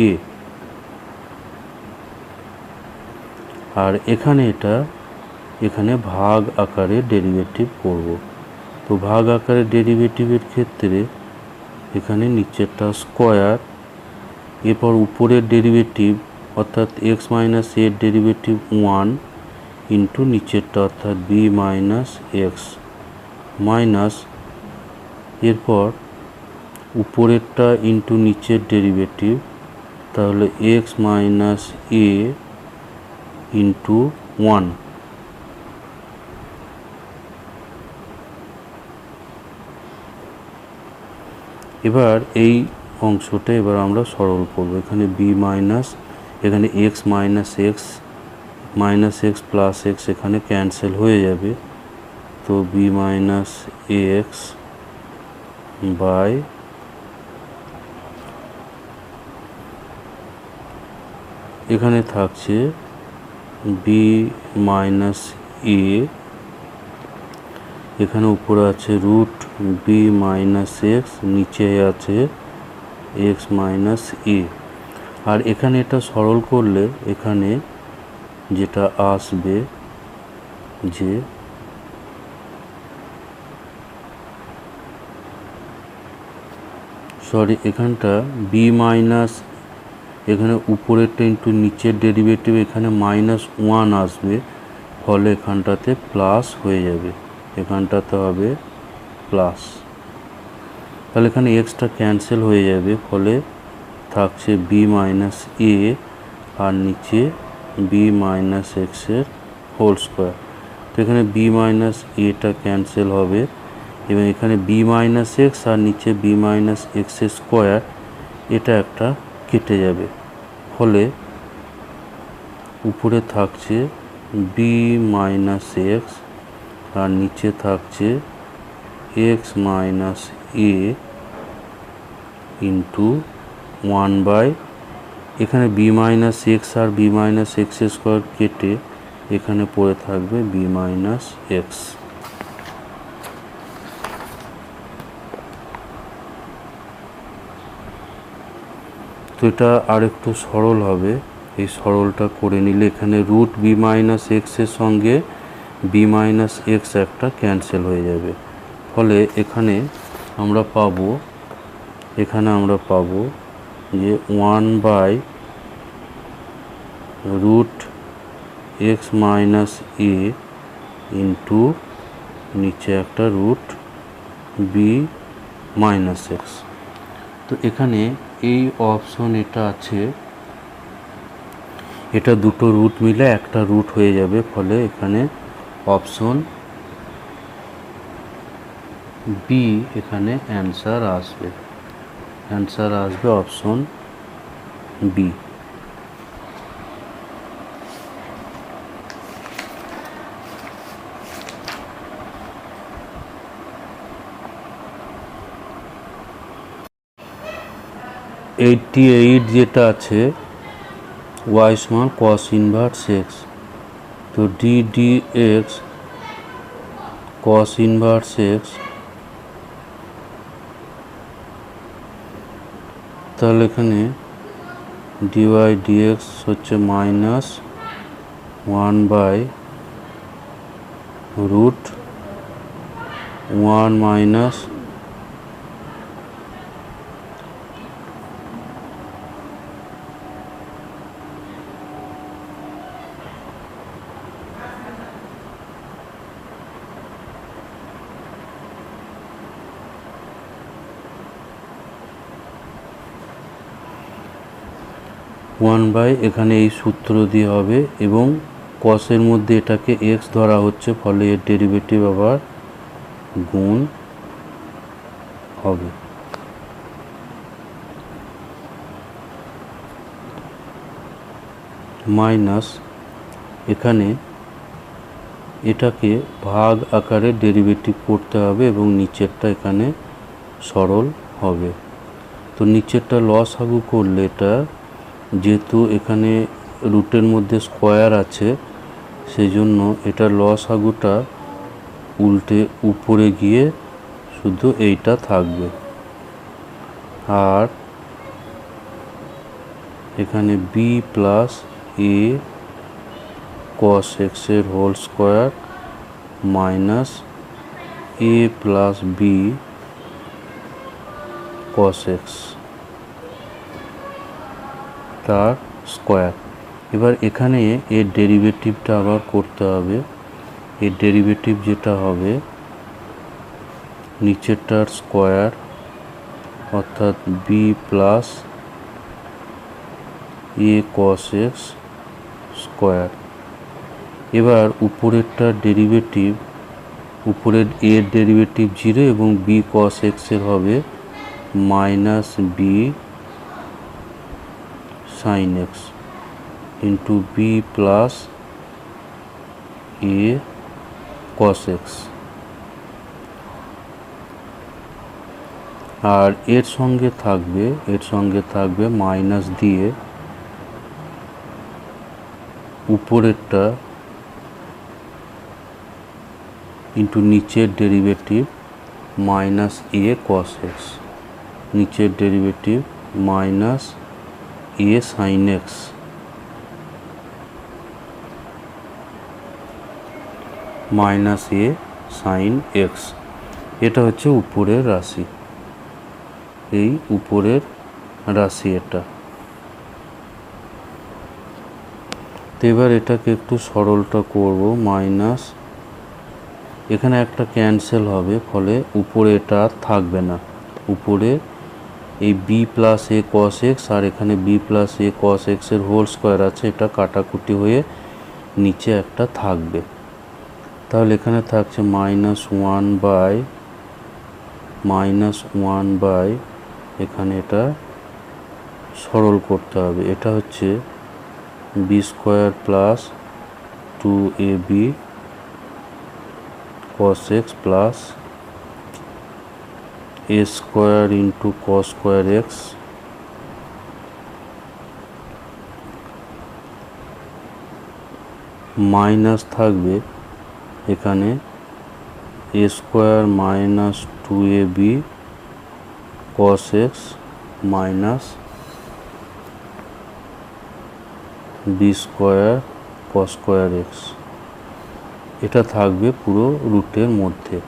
এ, আর এখানে এখানে ভাগ আকারে ডেরিভেটিভ করব। তো ভাগ আকারে ডেরিভেটিভের ক্ষেত্রে এখানে নিচেরটা স্কোয়ার, এরপর উপরের ডেরিভেটিভ অর্থাৎ এক্স মাইনাস এর ডেরিভেটিভ 1 ইন্টু নিচেরটা অর্থাৎ বি মাইনাস এক্স মাইনাস, এরপর উপরেরটা ইন্টু নিচের ডেরিভেটিভ, তাহলে এক্স মাইনাস এ ইন্টু 1। এবার এই অংশটা এবার আমরা সরল করব। এখানে বি মাইনাস এখানে x minus x plus x এখানে ক্যান্সেল হয়ে যাবে, তো বি মাইনাস এক্স বাই এখানে থাকছে বি মাইনাস এ, এখানে উপরে আছে রুট বি মাইনাস এক্স, নিচে আছে এক্স মাইনাস এ, আর এখানে এটা সরল করলে এখানে যেটা আসবে যে এখানটা বি মাইনাস এখানে উপরেরটা ইন্টু নিচের ডেরিভেটিভ এখানে -1 আসবে, ফলে এখানটাতে প্লাস হয়ে যাবে, এখানটাতে হবে প্লাস, তাহলে এখানে এক্সটা ক্যান্সেল হয়ে যাবে, ফলে থাকছে বি মাইনাস এ আর নিচে বি মাইনাস এক্সের হোল স্কোয়ার। তো এখানে বি মাইনাস এটা ক্যান্সেল হবে এবং এখানে বি মাইনাস এক্স আর নিচে বি মাইনাস এক্সের স্কোয়ার এটা একটা কেটে যাবে। ফলে উপরে থাকছে বি মাইনাস এক্স আর নিচে থাকছে এক্স মাইনাস এ ইন্টু 1/, এখানে বি মাইনাস এক্স আর বি মাইনাস এক্স স্কোয়ার কেটে এখানে পড়ে থাকবে বি মাইনাস এক্স। তো এটা আরেকটু সরল হবে। এই সরলটা করে নিলে এখানে রুট বি মাইনাস এক্সের সঙ্গে বি মাইনাস এক্স একটা ক্যান্সেল হয়ে যাবে। ফলে এখানে আমরা পাবো যে 1/, রুট এক্স মাইনাস এ ইন্টু নিচে একটা রুট বি মাইনাস এক্স। তো এখানে এই অপশন এটা আছে, এটা দুটো রুট মিলে একটা রুট হয়ে যাবে। ফলে এখানে অপশন বি এখানে অ্যান্সার আসবে অপশন বি। এইটটি এইট যেটা আছে y সমান cos ইনভার্স এক্স। তো D D x cos inverse x, তাহলে এখানে ডিওয়াই ডিএক্স হচ্ছে মাইনাস 1/, রুট 1 মাইনাস এখানে এই সূত্র দিয়ে হবে এবং কসের মধ্যে এটাকে এক্স ধরা হচ্ছে, ফলে এর ডেরিভেটিভ আবার গুণ হবে। মাইনাস এখানে এটাকে ভাগ আকারে ডেরিভেটিভ করতে হবে এবং নিচেরটা এখানে সরল হবে। তো নিচেরটা লসাগু করলে এটা, যেহেতু এখানে রুটের মধ্যে স্কোয়ার আছে সেই জন্য এটা লসাগুটা উল্টে উপরে গিয়ে শুধু এইটা থাকবে। আর এখানে বি প্লাস এ কস এক্সের whole square minus a plus b cos x তার স্কোয়ার। এবার এখানে এর ডেরিভেটিভটা আবার করতে হবে। এর ডেরিভেটিভ যেটা হবে নিচেরটার স্কোয়ার অর্থাৎ B plus a cos x square. এবার উপরেরটার ডেরিভেটিভ, উপরের এর ডেরিভেটিভ 0 এবং বি কস এক্সের হবে minus b sine x into b plus a cos x. আর এর সঙ্গে থাকবে মাইনাস দিয়ে উপরেরটা ইন্টু নিচের derivative minus a cos x, নিচের derivative minus a sine x minus a sine x. এটা হচ্ছে উপরের রাশি, এই উপরের রাশি এটা। তো এবার এটাকে একটু সরলটা করব। মাইনাস এখানে একটা ক্যান্সেল হবে, ফলে উপরে এটা আর থাকবে না। উপরে এই B plus a cos x আর এখানে বি প্লাস এ কস এক্সের হোল স্কোয়ার আছে, এটা কাটাকুটি হয়ে নিচে একটা থাকবে। তাহলে এখানে থাকছে -1 বাই এখানে এটা সরল করতে হবে। এটা হচ্ছে b square plus 2ab cos x plus a square into cos square x minus থাকবে এখানে a square minus 2ab cos x minus b square cos square x। এটা থাকবে পুরো রুটের মধ্যে।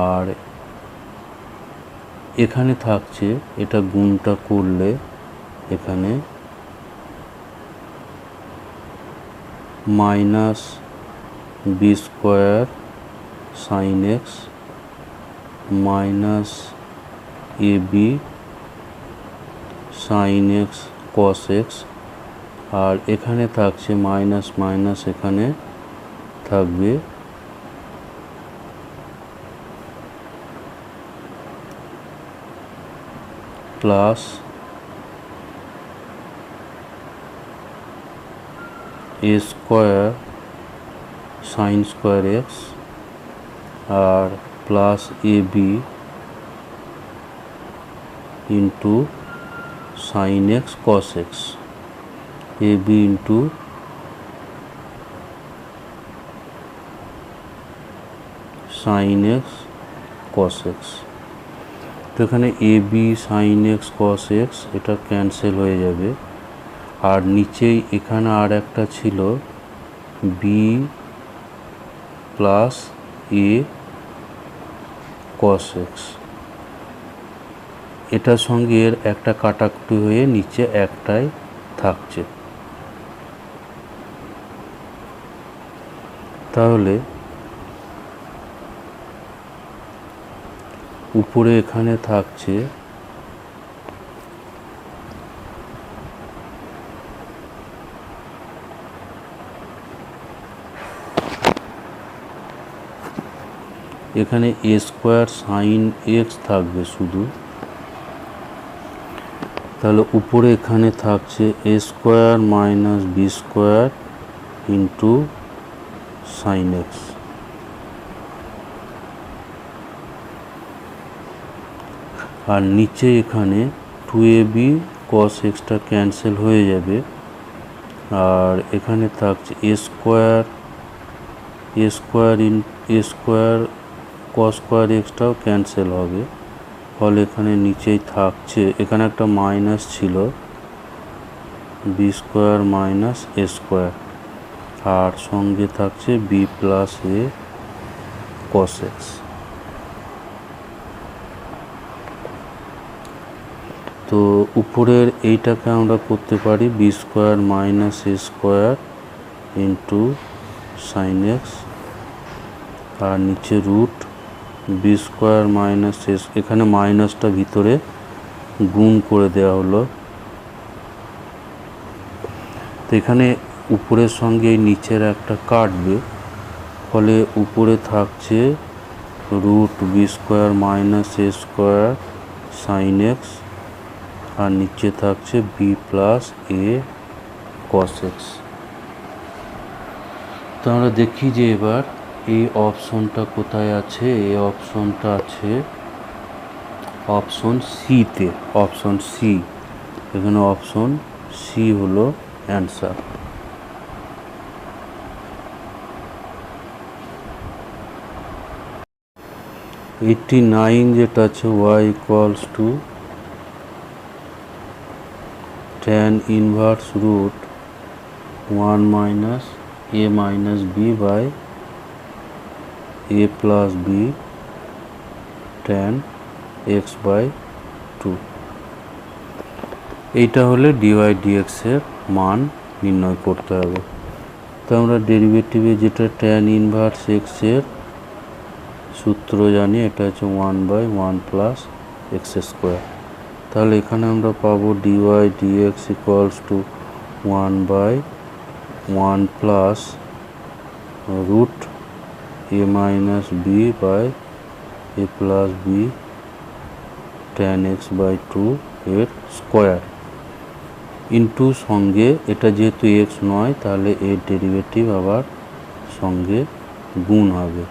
আর এখানে থাকছে, এটা গুণটা করলে এখানে minus b square sine x minus a b sine x cos x. আর এখানে থাকছে মাইনাস মাইনাস, এখানে থাকবে plus a square sine square x আর plus a b into sine x cos x, a b into sine x cos x. তো এখানে a b sine x cos x এটা cancel হয়ে যাবে। আর নিচেই এখানে আর একটা ছিল b plus a cos x, এটার সঙ্গে এর একটা কাটাকুটি হয়ে নিচে একটাই থাকছে। তাহলে উপরে এখানে থাকছে এখানে এ স্কোয়ার সাইন এক্স থাকবে শুধু। তাহলে উপরে এখানে থাকছে a square minus b square into sine x. আর নিচে এখানে 2ab cos এক্সটা ক্যান্সেল হয়ে যাবে। আর এখানে থাকছে এ স্কোয়ার cos স্কোয়ার এক্সটাও ক্যান্সেল হবে। ফলে এখানে নিচেই থাকছে, এখানে একটা মাইনাস ছিল b square minus a square, আর সঙ্গে থাকছে b plus a cos x. তো উপরের এইটাকে আমরা করতে পারি b square minus a square into sine x, আর নিচে রুট বি স্কোয়ার মাইনাস এস, এখানে মাইনাসটা ভিতরে গুণ করে দেওয়া হলো। তো এখানে উপরের সঙ্গে এই নিচের একটা কাটবে, ফলে উপরে থাকছে root b square minus a square sine x, আর নিচে থাকছে b plus a cos x. তো আমরা দেখি যে এবার এই অপশনটা কোথায় আছে। এই অপশনটা আছে অপশন সিতে, অপশন সি। এখানে অপশন সি হলো অ্যান্সার। 89 যেটা আছে y equals to tan inverse root 1 minus a minus b by a plus b tan x by 2। এইটা হলে ডিওয়াই ডিএক্স এর মান নির্ণয় করতে হবে। তো আমরা ডেরিভেটিভে যেটা tan ইনভার্স এক্স এর সূত্র জানি, এটা হচ্ছে 1/1 প্লাস এক্স স্কোয়ার। তাহলে এখানে আমরা পাবো dy dx equals to 1/1 plus root a minus b by a plus b tan x by 2 এর স্কোয়ার ইন্টু সঙ্গে এটা যেহেতু x নয় তাহলে এর ডেরিভেটিভ আবার সঙ্গে গুণ হবে।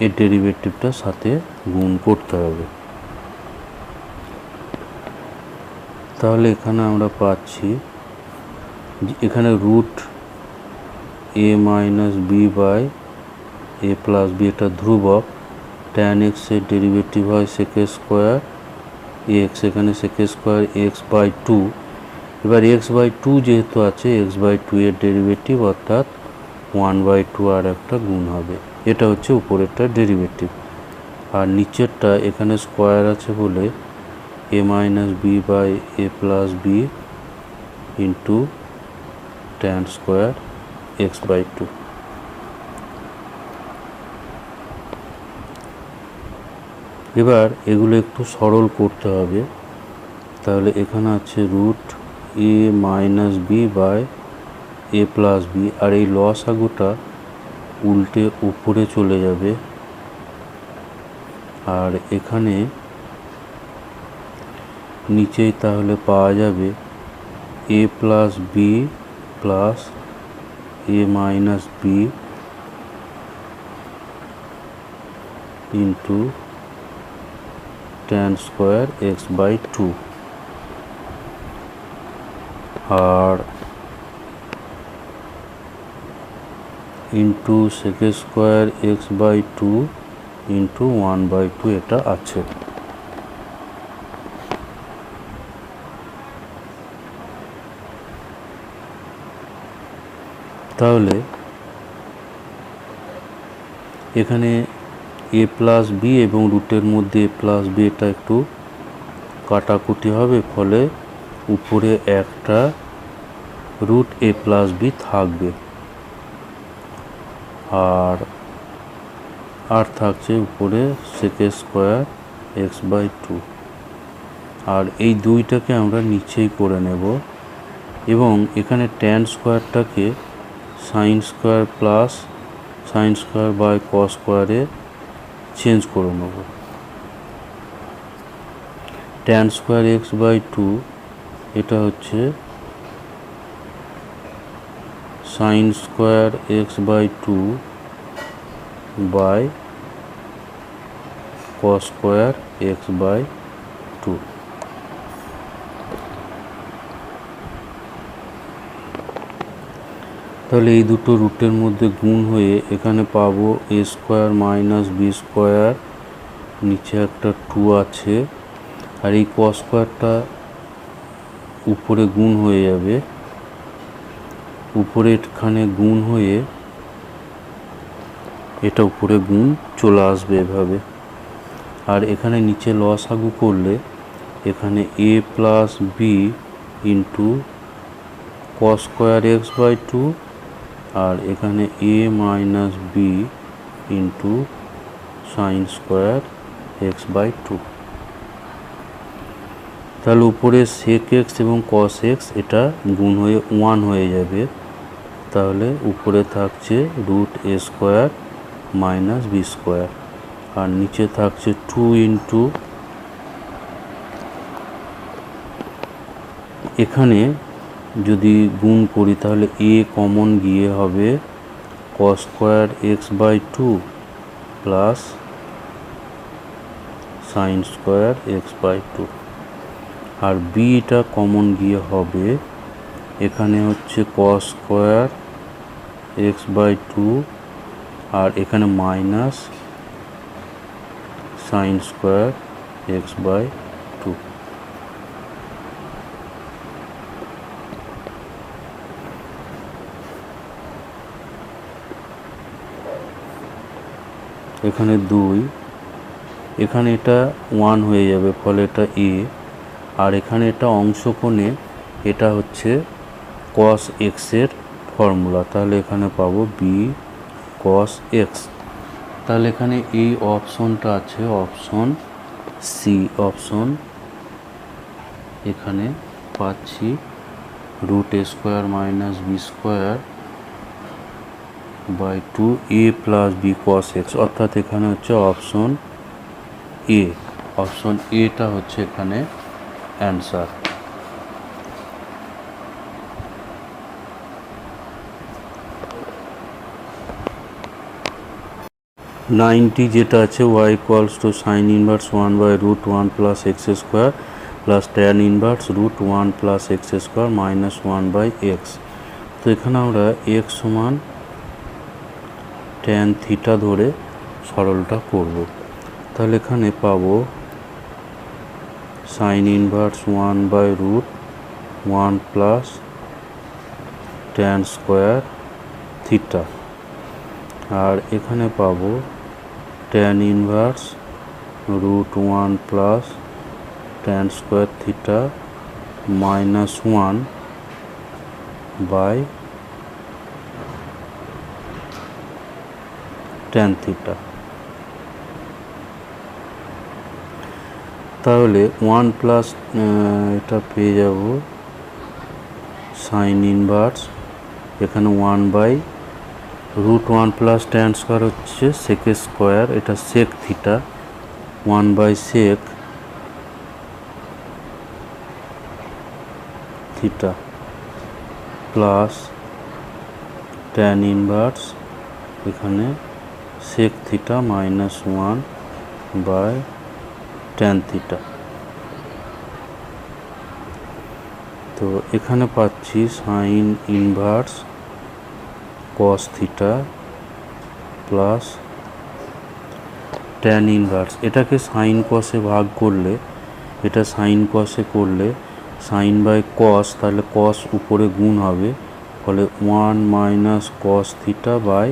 এর ডেরিভেটিভটা সাথে গুণ করতে হবে। তাহলে এখানে আমরা পাচ্ছি এখানে root a minus b by a plus b এটা ধ্রুবক, tan x এর ডেরিভেটিভ হয় sec স্কোয়ার x, এখানে sec স্কোয়ার x বাই 2। এবার x বাই 2 যেহেতু আছে x বাই 2 এর ডেরিভেটিভ অর্থাৎ 1/2 আর একটা গুণ হবে। এটা হচ্ছে উপরেরটা ডেরিভেটিভ, আর নিচেরটা এখানে স্কোয়ার আছে বলে a minus b by a plus b into tan square x by 2। এবার এগুলো একটু সরল করতে হবে। তাহলে এখানে আছে root a minus b by a plus b, আর এই লসাগুটা উল্টে উপরে চলে যাবে, আর এখানে নিচেই তাহলে পাওয়া যাবে a plus b plus a minus b into tan square x by 2, আর into sec square x by 2 into 1/2 এটা আছে। তাহলে এখানে a প্লাস বি এবং রুটের মধ্যে a প্লাস বি এটা একটু কাটাকুটি হবে, ফলে উপরে একটা রুট a প্লাস বি থাকবে, আর থাকছে উপরে sec স্কোয়ার x বাই 2। আর এই দুইটাকে আমরা নিচেই করে নেব, এবং এখানে tan স্কোয়ারটাকে sine square plus sine square by cos square change করে নেব। tan স্কোয়ার x বাই 2 এটা হচ্ছে sine square x by 2 by cos square x by 2। তাহলে এই দুটো রুটের মধ্যে গুণ হয়ে এখানে পাবো a square minus b square, নিচে একটা 2 আছে, আর এই কস স্কোয়ারটা উপরে গুণ হয়ে যাবে, উপরে এখানে গুণ হয়ে এটা উপরে গুণ চলে আসবে এভাবে, আর এখানে নিচে লসাগু করলে এখানে a plus b into cos square x by 2, আর এখানে a minus b into sine square x by 2। তাহলে উপরে sec x এবং cos x এটা গুণ হয়ে 1 হয়ে যাবে, তাহলে উপরে থাকছে root a square minus b square, আর নিচে থাকছে 2 ইন্টু, এখানে যদি গুণ করি তাহলে a কমন গিয়ে হবে cos square x by 2 plus sine square x by 2, আর বিটা কমন গিয়ে হবে এখানে হচ্ছে cos স্কোয়ার x বাই 2, আর এখানে minus sine square x by 2। এখানে 2, এখানে এটা 1 হয়ে যাবে, ফলে এটা a, আর এখানে এটা অংশকোণে এটা হচ্ছে cos x এর ফর্মুলা, তাহলে এখানে পাবো b কস এক্স। তাহলে এখানে এই অপশনটা আছে, অপশন সি। অপশন এখানে পাচ্ছি root a square minus b square by 2a plus b cos x, অর্থাৎ এখানে হচ্ছে অপশন এ। অপশন এটা হচ্ছে এখানে অ্যান্সার। নাইনটি যেটা আছে y equals to sine inverse 1/√1 plus x square plus tan inverse √1 plus x square minus 1/x। তো এখানে আমরা এক্স সমান ট্যান থিটা ধরে সরলটা করব। তাহলে এখানে পাবো sine inverse 1/√1 plus tan square theta, আর এখানে পাবো tan inverse √1 plus tan square theta minus 1 by tan theta. তাহলে 1 প্লাস এটা পেয়ে যাব সাইন ইনভার্স, এখানে 1/√1 প্লাস ট্যান স্কোয়ার হচ্ছে সেক স্কোয়ার, এটা সেক থিটা, 1/সেক থিটা প্লাস ট্যান ইনভার্স এখানে sec theta minus 1 by tan theta. তো এখানে পাচ্ছি sine inverse cos theta plus tan inverse, এটাকে সাইন কসে ভাগ করলে, এটা সাইন কসে করলে সাইন বাই কস, তাহলে কস উপরে গুণ হবে, ফলে 1 minus cos theta by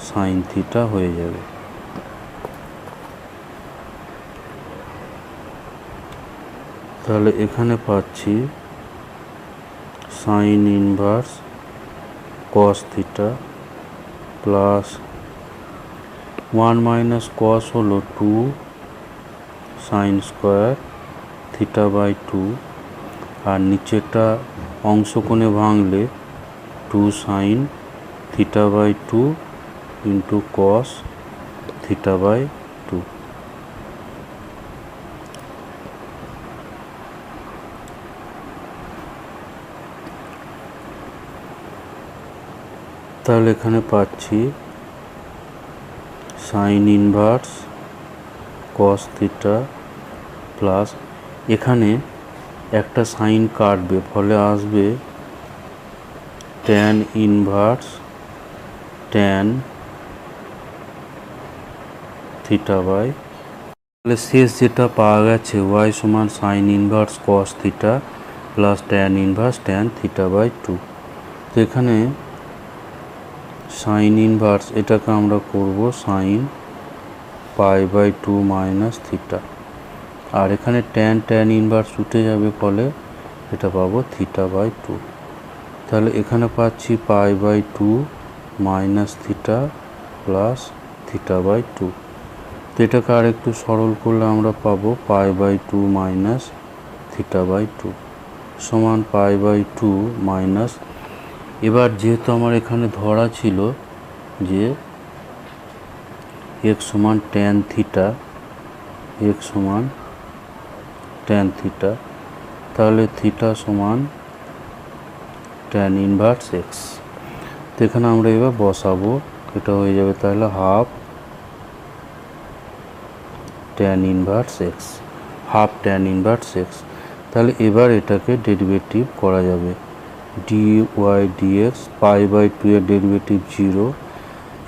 sine theta হয়ে যাবে। তাহলে এখানে পাচ্ছি sine inverse cos theta plus 1 minus cos হলো 2 সাইন স্কোয়ার থিটা বাই 2, আর নিচেটা অংশকোণে ভাঙলে 2 sine theta by 2 into cos theta by 2। তাহলে এখানে পাচ্ছি sine inverse cos theta plus, এখানে একটা সাইন কাটবে, ফলে আসবে tan inverse tan theta by, তাহলে শেষ যেটা পাওয়া গেছে ওয়াই সমান sign inverse cos theta plus tan inverse tan theta by 2। তো এখানে সাইন ইনভার্স এটাকে আমরা করব সাইন π/2 মাইনাস থিটা, আর এখানে ট্যান ইনভার্স উঠে যাবে, ফলে এটা পাবো থিটা বাই 2। তাহলে এখানে পাচ্ছি π/2 minus theta plus theta by 2। তো এটাকে আর একটু সরল করলে আমরা পাবো π/2 মাইনাস থিটা বাই 2 সমান π/2 মাইনাস, এবার যেহেতু আমার এখানে ধরা ছিল যে x সমান ট্যান থিটা, x সমান ট্যান থিটা, তাহলে থিটা সমান ট্যান ইনভার্স এক্স। তো এখানে আমরা এবার বসাবো, এটা হয়ে যাবে তাহলে half tan inverse x, half tan inverse x. তাহলে এবার এটাকে ডেরিভেটিভ করা যাবে, dy dx π/2 এর ডেরিভেটিভ 0,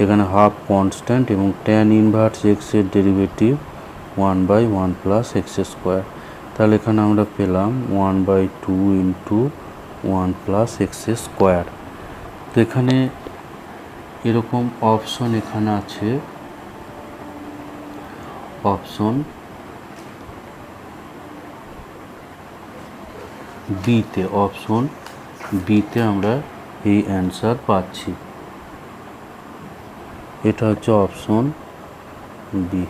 এখানে হাফ কনস্ট্যান্ট এবং ট্যান ইনভার্স এক্স এর ডেরিভেটিভ 1/1 প্লাস এক্স স্কোয়ার। তাহলে এখানে আমরা পেলাম 1/2 ইন্টু 1 প্লাস এক্স স্কোয়ার। তো এখানে এরকম অপশন এখানে আছে, অপশন বিতে, অপশন বিতে আমরা এই অ্যান্সার পাচ্ছি। এটা হচ্ছে অপশন বি।